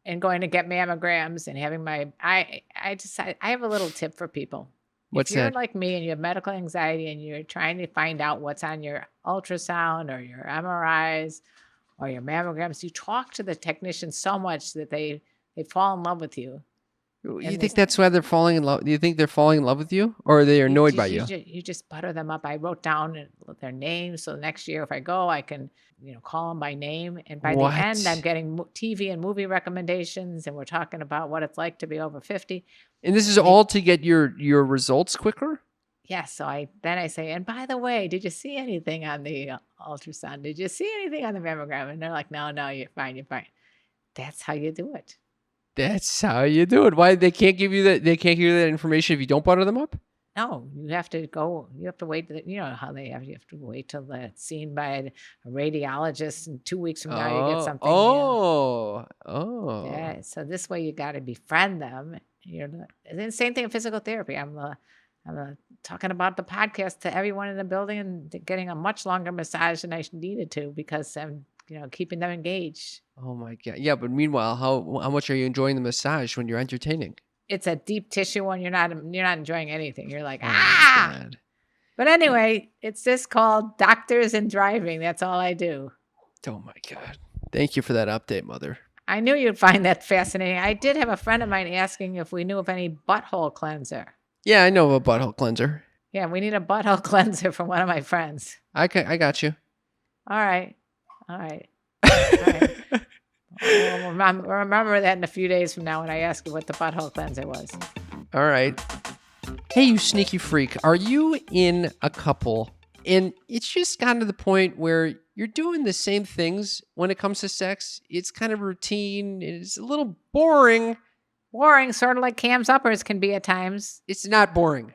and going to get mammograms and having my I decided I have a little tip for people. What's If you're that? like me and you have medical anxiety and you're trying to find out what's on your ultrasound or your MRIs or your mammograms, you talk to the technicians so much that they fall in love with you. You think that's why they're falling in love? Do you think they're falling in love with you, or are they annoyed by you? You just butter them up. I wrote down their names, so next year if I go, I can call them by name. And by the end, I'm getting TV and movie recommendations, and we're talking about what it's like to be over 50. And this is all to get your results quicker? Yes. So I say, and by the way, did you see anything on the ultrasound? Did you see anything on the mammogram? And they're like, no, you're fine. That's how you do it. That's how you do it. Why they can't give you that? They can't give you that information if you don't butter them up? No, you have to go. You have to wait. You know how they have. You have to wait till that's seen by a radiologist, and 2 weeks from now you get something. Yeah. So this way you got to befriend them. And the same thing in physical therapy. I'm talking about the podcast to everyone in the building and getting a much longer massage than I needed to because I'm keeping them engaged. Oh my God. Yeah, but meanwhile, how much are you enjoying the massage when you're entertaining? It's a deep tissue one. You're not enjoying anything. You're like, God. But anyway, it's just called Doctors and Driving. That's all I do. Oh my God. Thank you for that update, Mother. I knew you'd find that fascinating. I did have a friend of mine asking if we knew of any butthole cleanser. Yeah, I know of a butthole cleanser. Yeah, we need a butthole cleanser from one of my friends. I got you. All right. We'll remember that in a few days from now when I ask you what the butthole cleanser was. All right. Hey, you sneaky freak. Are you in a couple and it's just gotten to the point where you're doing the same things when it comes to sex? It's kind of routine. It's a little boring. Boring, sort of like Cam's uppers can be at times. It's not boring.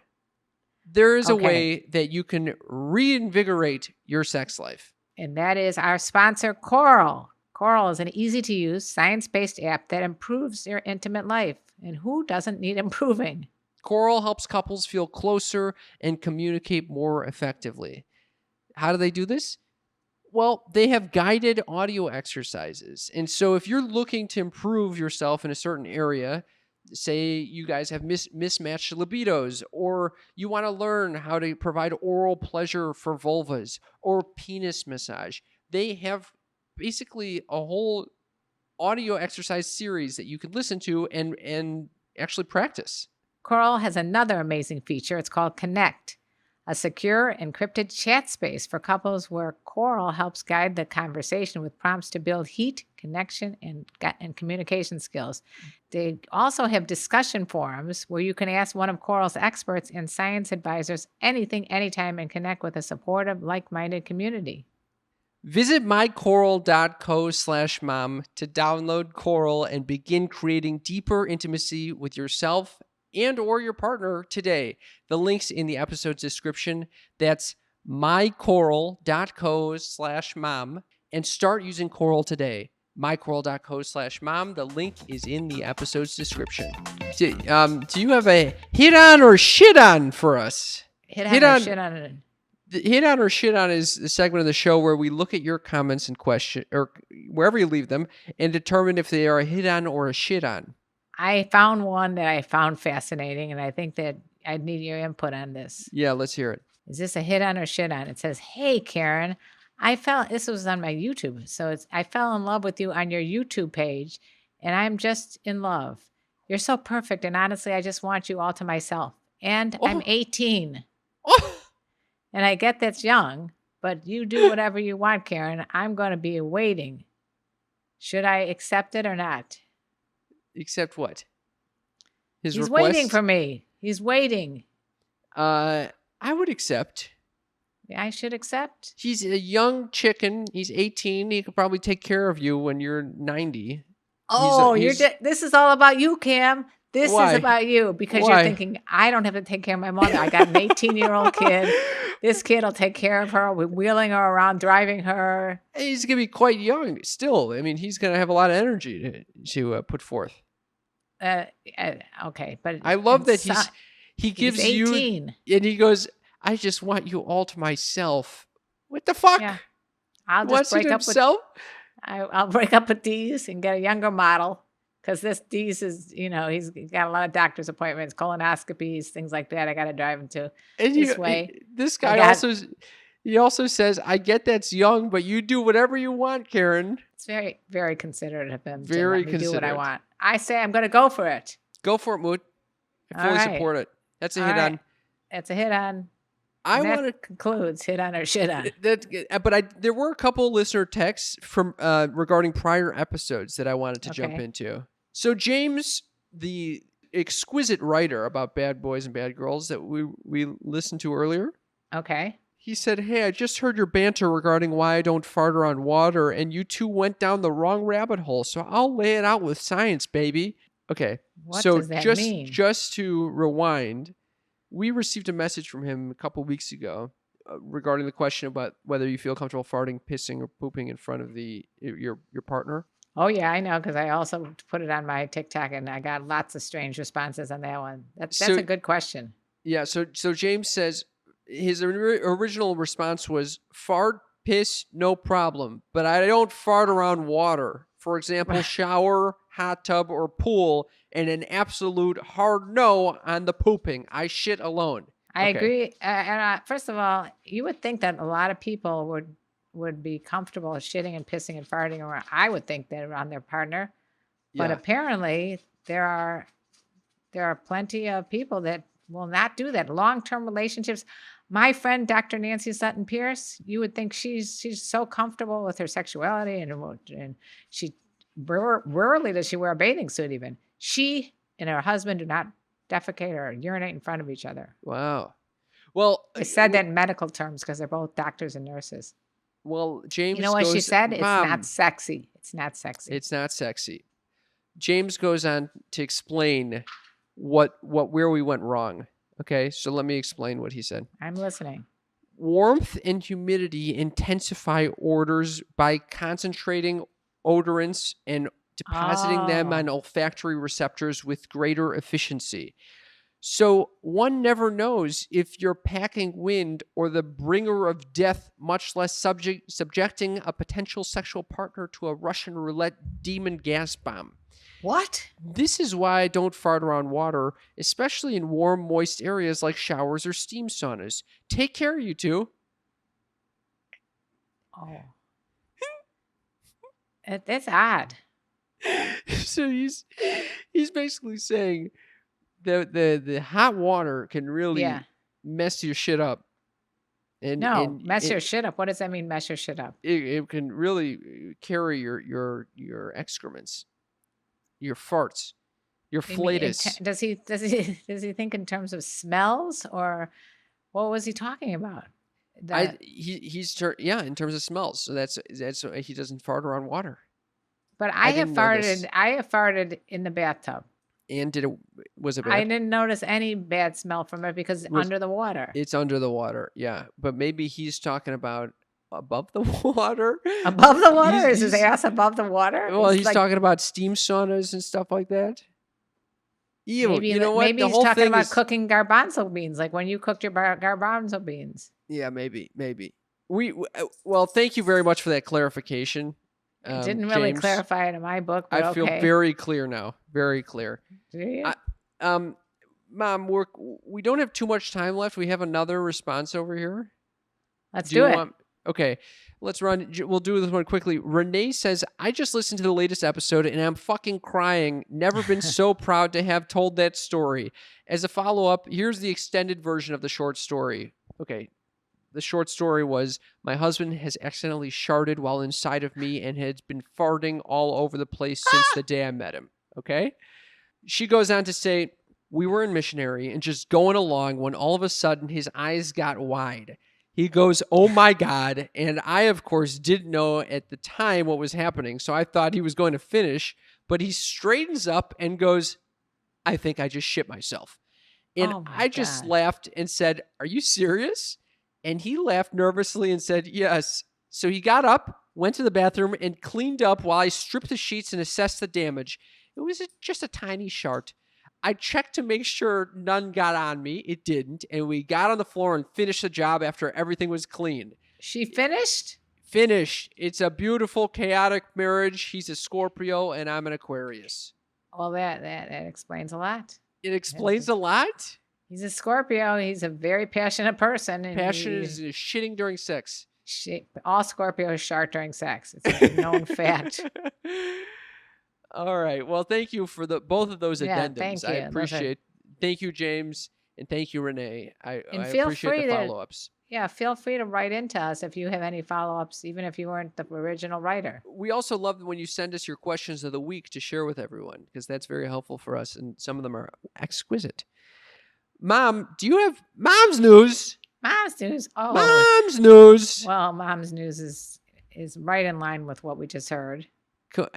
There is a way that you can reinvigorate your sex life. And that is our sponsor, Coral. Coral is an easy-to-use, science-based app that improves your intimate life. And who doesn't need improving? Coral helps couples feel closer and communicate more effectively. How do they do this? Well, they have guided audio exercises. And so if you're looking to improve yourself in a certain area, say you guys have mismatched libidos, or you want to learn how to provide oral pleasure for vulvas or penis massage, they have basically a whole audio exercise series that you can listen to and actually practice. Coral has another amazing feature. It's called Connect, a secure, encrypted chat space for couples where Coral helps guide the conversation with prompts to build heat, connection, and communication skills. They also have discussion forums where you can ask one of Coral's experts and science advisors anything, anytime, and connect with a supportive, like-minded community. Visit mycoral.co/mom to download Coral and begin creating deeper intimacy with yourself and or your partner today. The link's in the episode's description. That's mycoral.co/mom and start using Coral today. mycoral.co/mom. The link is in the episode's description. Do you have a hit on or shit on for us? Hit on or shit on it. Hit on or shit on is the segment of the show where we look at your comments and question, or wherever you leave them, and determine if they are a hit on or a shit on. I found one that I found fascinating, and I think that I'd need your input on this. Yeah, let's hear it. Is this a hit on or shit on? It says, "Hey, Karen, this was on my YouTube. So I fell in love with you on your YouTube page, and I'm just in love. You're so perfect, and honestly, I just want you all to myself. And I'm 18. Oh. And I get that's young, but you do whatever you want, Karen. I'm going to be waiting. Should I accept it or not?" Accept what? He's request? Waiting for me. He's waiting. I would accept. I should accept. He's a young chicken. He's 18. He could probably take care of you when you're 90. Oh, this is all about you, Cam. This Why? is about you because Why? you're thinking, I don't have to take care of my mother. I got an 18-year-old kid. This kid will take care of her. We're wheeling her around, driving her. He's going to be quite young still. I mean, he's going to have a lot of energy to put forth. Okay, but I love that he gives he's 18. you, and he goes, "I just want you all to myself." What the fuck? Yeah. I'll He just wants you break to up with himself? I'll break up with Deez and get a younger model because this Deez is, he's got a lot of doctor's appointments, colonoscopies, things like that. I got to drive him to this way. This guy also says, "I get that's young, but you do whatever you want, Karen." It's very, very considerate of him Very to let me do what I considerate. want. I say I'm going to go for it. Go for it, Moot. I fully All right. support it. That's a All hit right. on. It's a hit on. I And want that concludes hit on or shit on. there were a couple listener texts from regarding prior episodes that I wanted to jump Okay. into. So James, the exquisite writer about bad boys and bad girls that we listened to earlier, Okay. he said, "Hey, I just heard your banter regarding why I don't fart around water, and you two went down the wrong rabbit hole. So I'll lay it out with science, baby." Okay. What so does that mean? just to rewind, we received a message from him a couple weeks ago regarding the question about whether you feel comfortable farting, pissing, or pooping in front of your partner. Oh, yeah, I know, because I also put it on my TikTok, and I got lots of strange responses on that one. That's a good question. Yeah, so James says his original response was, "Fart, piss, no problem, but I don't fart around water. For example, shower, hot tub, or pool, and an absolute hard no on the pooping. I shit alone." I Okay. agree. And first of all, you would think that a lot of people would be comfortable shitting and pissing and farting around. I would think that around their partner, but Yeah. apparently there are plenty of people that will not do that. Long-term relationships. My friend, Dr. Nancy Sutton Pierce, you would think she's so comfortable with her sexuality, and she rarely does she wear a bathing suit. Even she and her husband do not defecate or urinate in front of each other. Wow. Well, I said that in medical terms because they're both doctors and nurses. Well, James You know what she goes, said? It's "Mom, not sexy. It's not sexy. It's not sexy." James goes on to explain where we went wrong. Okay, so let me explain what he said. I'm listening. Warmth and humidity intensify odors by concentrating odorants and depositing them on olfactory receptors with greater efficiency. So one never knows if you're packing wind or the bringer of death, much less subjecting a potential sexual partner to a Russian roulette demon gas bomb. What? This is why I don't fart around water, especially in warm, moist areas like showers or steam saunas. Take care, you two. Oh. That's odd. So he's basically saying the hot water can really mess your shit up. Mess your shit up. What does that mean, mess your shit up? It can really carry your excrements, your farts, your flatus. Does he think in terms of smells, or what was he talking about? In terms of smells. So that's he doesn't fart around water. But I have farted in the bathtub. And was it bad? I didn't notice any bad smell from it because it's under the water. It's under the water, yeah. But maybe he's talking about above the water. Above the water? Is his He's- ass above the water? Well, he's like, talking about steam saunas and stuff like that. Ew, maybe, you know what? maybe The he's whole talking thing about is, cooking garbanzo beans, like when you cooked your garbanzo beans. yeah, maybe. Well, thank you very much for that clarification. It didn't really James. clarify it in my book, but I feel okay. very clear now. Very clear. Do you? Mom, we don't have too much time left. We have another response over here. Let's do it. Okay, let's run. We'll do this one quickly. Renee says, I just listened to the latest episode and I'm fucking crying. Never been so proud to have told that story. As a follow-up, here's the extended version of the short story. Okay, the short story was, my husband has accidentally sharted while inside of me and has been farting all over the place since the day I met him. Okay? She goes on to say, we were in missionary and just going along when all of a sudden his eyes got wide. He goes, oh my God. And I, of course, didn't know at the time what was happening. So I thought he was going to finish, but he straightens up and goes, I think I just shit myself. And I just laughed and said, are you serious? And he laughed nervously and said, yes. So he got up, went to the bathroom, and cleaned up while I stripped the sheets and assessed the damage. It was just a tiny shart. I checked to make sure none got on me. It didn't. And we got on the floor and finished the job after everything was clean. She finished? Finished. It's a beautiful, chaotic marriage. He's a Scorpio and I'm an Aquarius. Well, that explains a lot. It explains a lot? He's a Scorpio. He's a very passionate person. And Passionate is shitting during sex. All Scorpios shart during sex. It's a known fact. All right. Well, thank you for both of those addendums. Thank you. I appreciate. Thank you, James, and thank you, Renee. I feel appreciate free the follow-ups. feel free to write into us if you have any follow-ups, even if you weren't the original writer. We also love when you send us your questions of the week to share with everyone, because that's very helpful for us, and some of them are exquisite. Mom, do you have Mom's news? Mom's news. Oh, Mom's news. Well, Mom's news is right in line with what we just heard.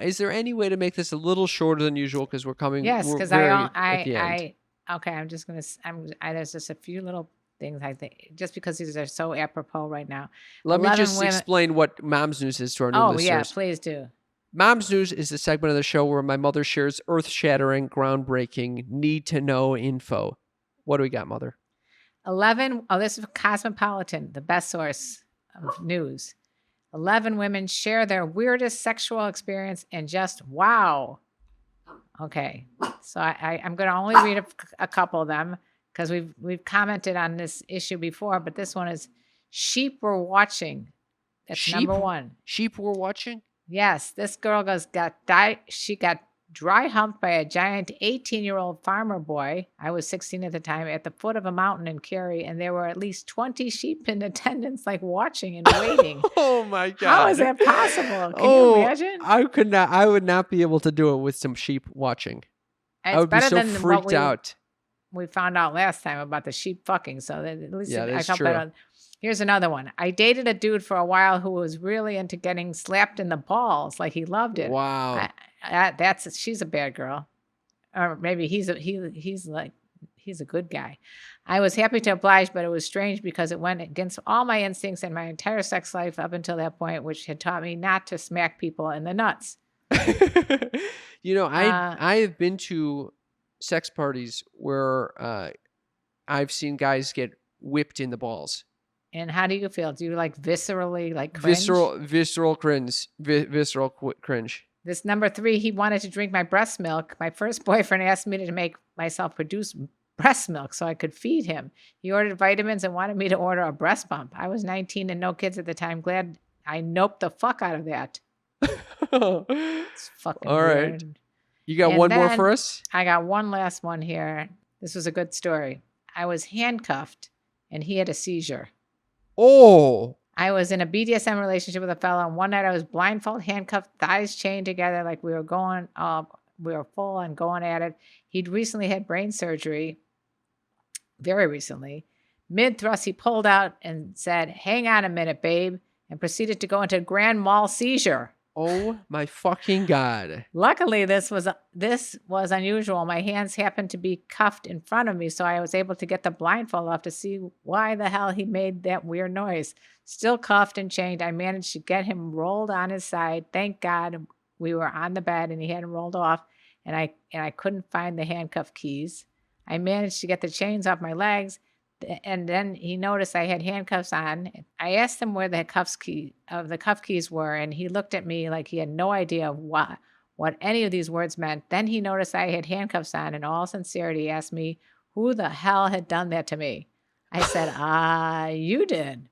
Is there any way to make this a little shorter than usual? Because we're coming. Yes, because there's just a few little things I think, just because these are so apropos right now. Let me just explain what Mom's news is to our new listeners. Oh yeah, please do. Mom's news is the segment of the show where my mother shares earth-shattering, groundbreaking, need-to-know info. What do we got, Mother? 11. Oh, this is Cosmopolitan, the best source of news. 11 women share their weirdest sexual experience and just wow. Okay, so I'm going to only read a couple of them because we've commented on this issue before, but this one is sheep were watching. That's number one. Sheep were watching? Yes, this girl she got dry humped by a giant 18-year-old farmer boy. I was 16 at the time, at the foot of a mountain in Kerry, and there were at least 20 sheep in attendance, like watching and waiting. Oh my God. How is that possible? Can you imagine? I would not be able to do it with some sheep watching. I would be so freaked out. We found out last time about the sheep fucking, so at least that's I felt better. Here's another one. I dated a dude for a while who was really into getting slapped in the balls, like he loved it. Wow. She's a bad girl, or maybe he's a good guy. I was happy to oblige, but it was strange because it went against all my instincts and my entire sex life up until that point, which had taught me not to smack people in the nuts. I have been to sex parties where I've seen guys get whipped in the balls. And how do you feel? Do you viscerally cringe? Visceral cringe. Visceral cringe. This number 3, he wanted to drink my breast milk. My first boyfriend asked me to make myself produce breast milk so I could feed him. He ordered vitamins and wanted me to order a breast pump. I was 19 and no kids at the time. Glad I noped the fuck out of that. It's fucking all right. weird. You got one more for us? I got one last one here. This was a good story. I was handcuffed and he had a seizure. Oh. I was in a BDSM relationship with a fellow, and one night I was blindfolded, handcuffed, thighs chained together like we were full on going at it. He'd recently had brain surgery, very recently. Mid-thrust, he pulled out and said, hang on a minute, babe, and proceeded to go into a grand mal seizure. Oh my fucking God. Luckily, this was unusual. My hands happened to be cuffed in front of me, so I was able to get the blindfold off to see why the hell he made that weird noise. Still cuffed and chained, I managed to get him rolled on his side. Thank God we were on the bed and he hadn't rolled off, and I couldn't find the handcuff keys. I managed to get the chains off my legs, and then he noticed I had handcuffs on. I asked him where the cuff keys were, and he looked at me like he had no idea what any of these words meant. Then he noticed I had handcuffs on, and in all sincerity asked me who the hell had done that to me. I said, you did.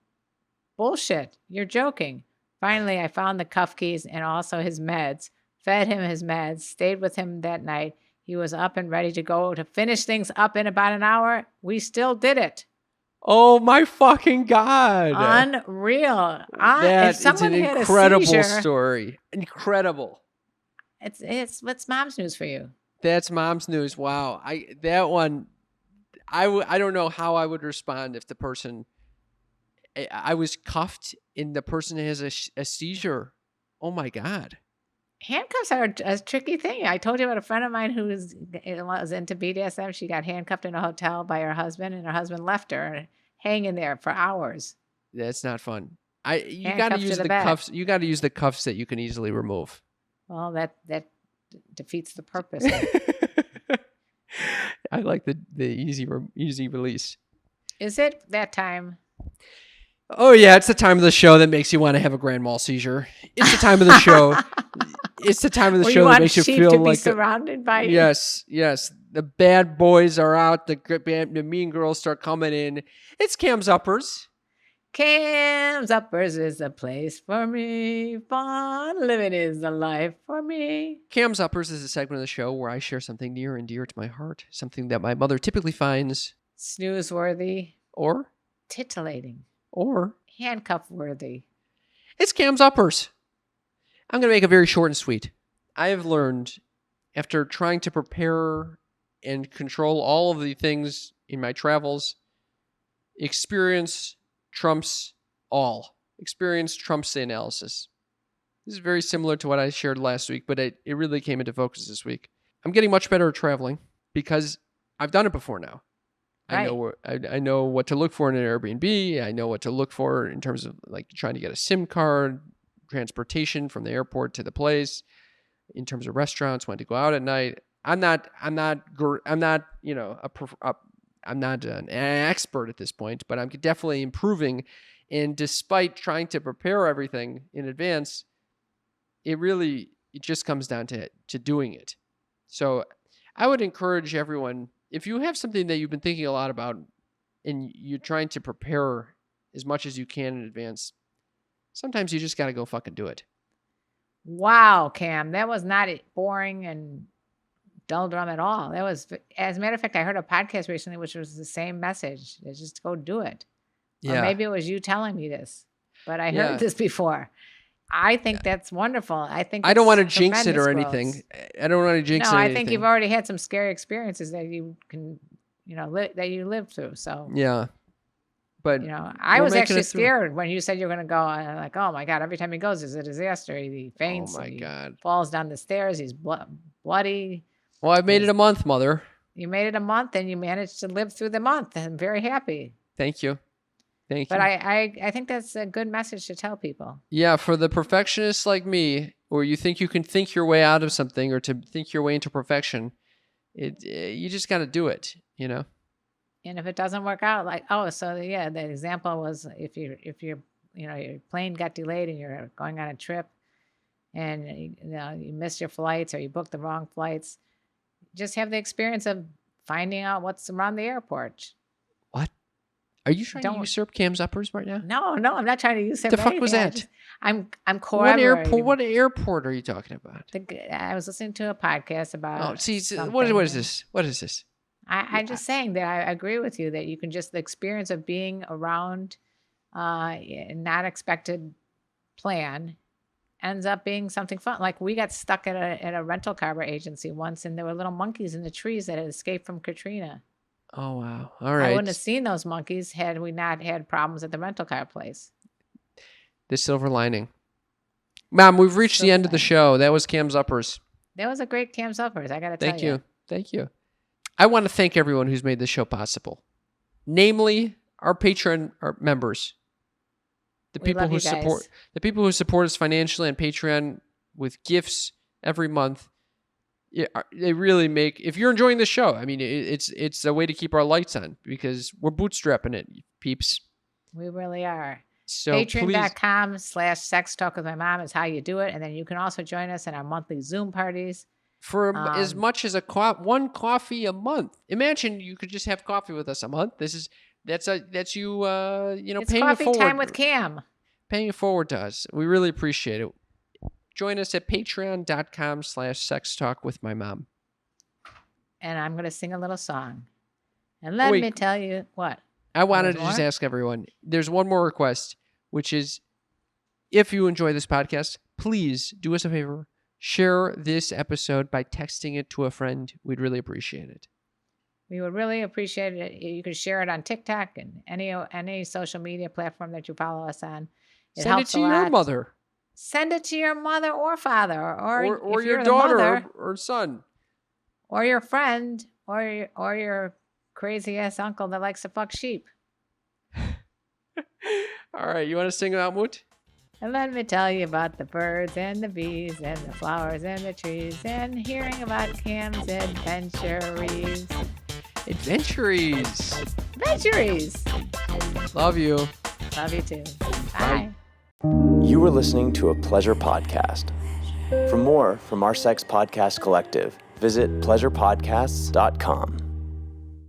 Bullshit. You're joking. Finally, I found the cuff keys and also his meds, fed him his meds, stayed with him that night. He was up and ready to go to finish things up in about an hour. We still did it. Oh my fucking God. Unreal. That If someone is an had a incredible seizure, story. Incredible. what's mom's news for you? That's mom's news. Wow. I don't know how I would respond if the person I was cuffed and the person has a seizure. Oh my God. Handcuffs are a tricky thing. I told you about a friend of mine who was into BDSM. She got handcuffed in a hotel by her husband, and her husband left her hanging there for hours. That's not fun. You got to Handcuffed to use the the bed. cuffs. You got to use the cuffs that you can easily remove. Well, that defeats the purpose. I like the easy release. Is it that time? Oh yeah, it's the time of the show that makes you want to have a grand mal seizure. It's the time of the show. It's the time of the Well, show that makes you sheep feel to be like surrounded by you. yes. The bad boys are out. The mean girls start coming in. It's Cam's Uppers. Cam's Uppers is the place for me. Fun living is the life for me. Cam's Uppers is a segment of the show where I share something near and dear to my heart, something that my mother typically finds Snooze-worthy. or Titillating. or Handcuff-worthy. it's Cam's Uppers. I'm going to make it very short and sweet. I have learned, after trying to prepare and control all of the things in my travels, experience trumps all. Experience trumps the analysis. This is very similar to what I shared last week, but it really came into focus this week. I'm getting much better at traveling because I've done it before now. Right. I know what to look for in an Airbnb. I know what to look for in terms of like trying to get a SIM card, transportation from the airport to the place, in terms of restaurants, when to go out at night. I'm not an expert at this point, but I'm definitely improving. And despite trying to prepare everything in advance, it just comes down to doing it. So I would encourage everyone, if you have something that you've been thinking a lot about and you're trying to prepare as much as you can in advance, sometimes you just got to go fucking do it. Wow, Cam, that was not boring and dull drum at all. That was, as a matter of fact, I heard a podcast recently which was the same message. Just go do it. Yeah. Or maybe it was you telling me this, but I Yeah. heard this before. I think that's wonderful. I think I don't want to that's jinx it or tremendous anything. growth. I don't want to jinx No, it or I anything. think you've already had some scary experiences that you can, that you lived through. So, Yeah. But I we're was making actually it through. scared when you said you were going to go. And I'm like, oh my God, every time he goes, it's a disaster. He faints. Oh my and he God. falls down the stairs. He's bloody. Well, I've made it a month, Mother. You made it a month and you managed to live through the month. I'm very happy. Thank you. But I think that's a good message to tell people. Yeah, for the perfectionists like me, or you think you can think your way out of something or to think your way into perfection, you just got to do it, And if it doesn't work out, the example was if your plane got delayed and you're going on a trip and you missed your flights or you booked the wrong flights, just have the experience of finding out what's around the airport. What? Are you trying to usurp Cam's Uppers right now? No, I'm not trying to usurp The fuck was anything. that? I'm corroborating. What airport are you talking about? I was listening to a podcast about. Oh, see, something. what is this? What is this? I'm just saying that I agree with you that you can the experience of being around a not expected plan ends up being something fun. Like we got stuck at a rental car agency once, and there were little monkeys in the trees that had escaped from Katrina. Oh, wow. All right. I wouldn't have seen those monkeys had we not had problems at the rental car place. The silver lining. Mom, we've reached So the end of the glad. show. That was Cam's Uppers. That was a great Cam's Uppers, I got to tell Thank you. Thank you. I want to thank everyone who's made this show possible. Namely, our Patreon members. The We people love who you guys. support us financially on Patreon with gifts every month. They really make, if you're enjoying the show, I mean, it's a way to keep our lights on because we're bootstrapping it, peeps. We really are. So Patreon.com/sex talk with my mom is how you do it. And then you can also join us in our monthly Zoom parties. for as much as one coffee a month. Imagine you could just have coffee with us a month. That's you It's paying it coffee forward. time with Cam. Paying it forward to us. We really appreciate it. Join us at patreon.com/sex talk with my mom. And I'm going to sing a little song. And let me tell you what. I wanted to There's just more? ask everyone. There's one more request, which is if you enjoy this podcast, please do us a favor. Share this episode by texting it to a friend. We'd really appreciate it. We would really appreciate it. You could share it on TikTok and any social media platform that you follow us on. It Send it helps to a your lot. mother. Send it to your mother or father, or if your you're daughter the mother, or son. or your friend, or your crazy ass uncle that likes to fuck sheep. All right, you want to sing out, Moot? And let me tell you about the birds and the bees and the flowers and the trees and hearing about Cam's adventuries. Adventuries. Adventuries. Love you. Love you too. Bye. You were listening to a Pleasure Podcast. For more from our Sex Podcast Collective, visit pleasurepodcasts.com.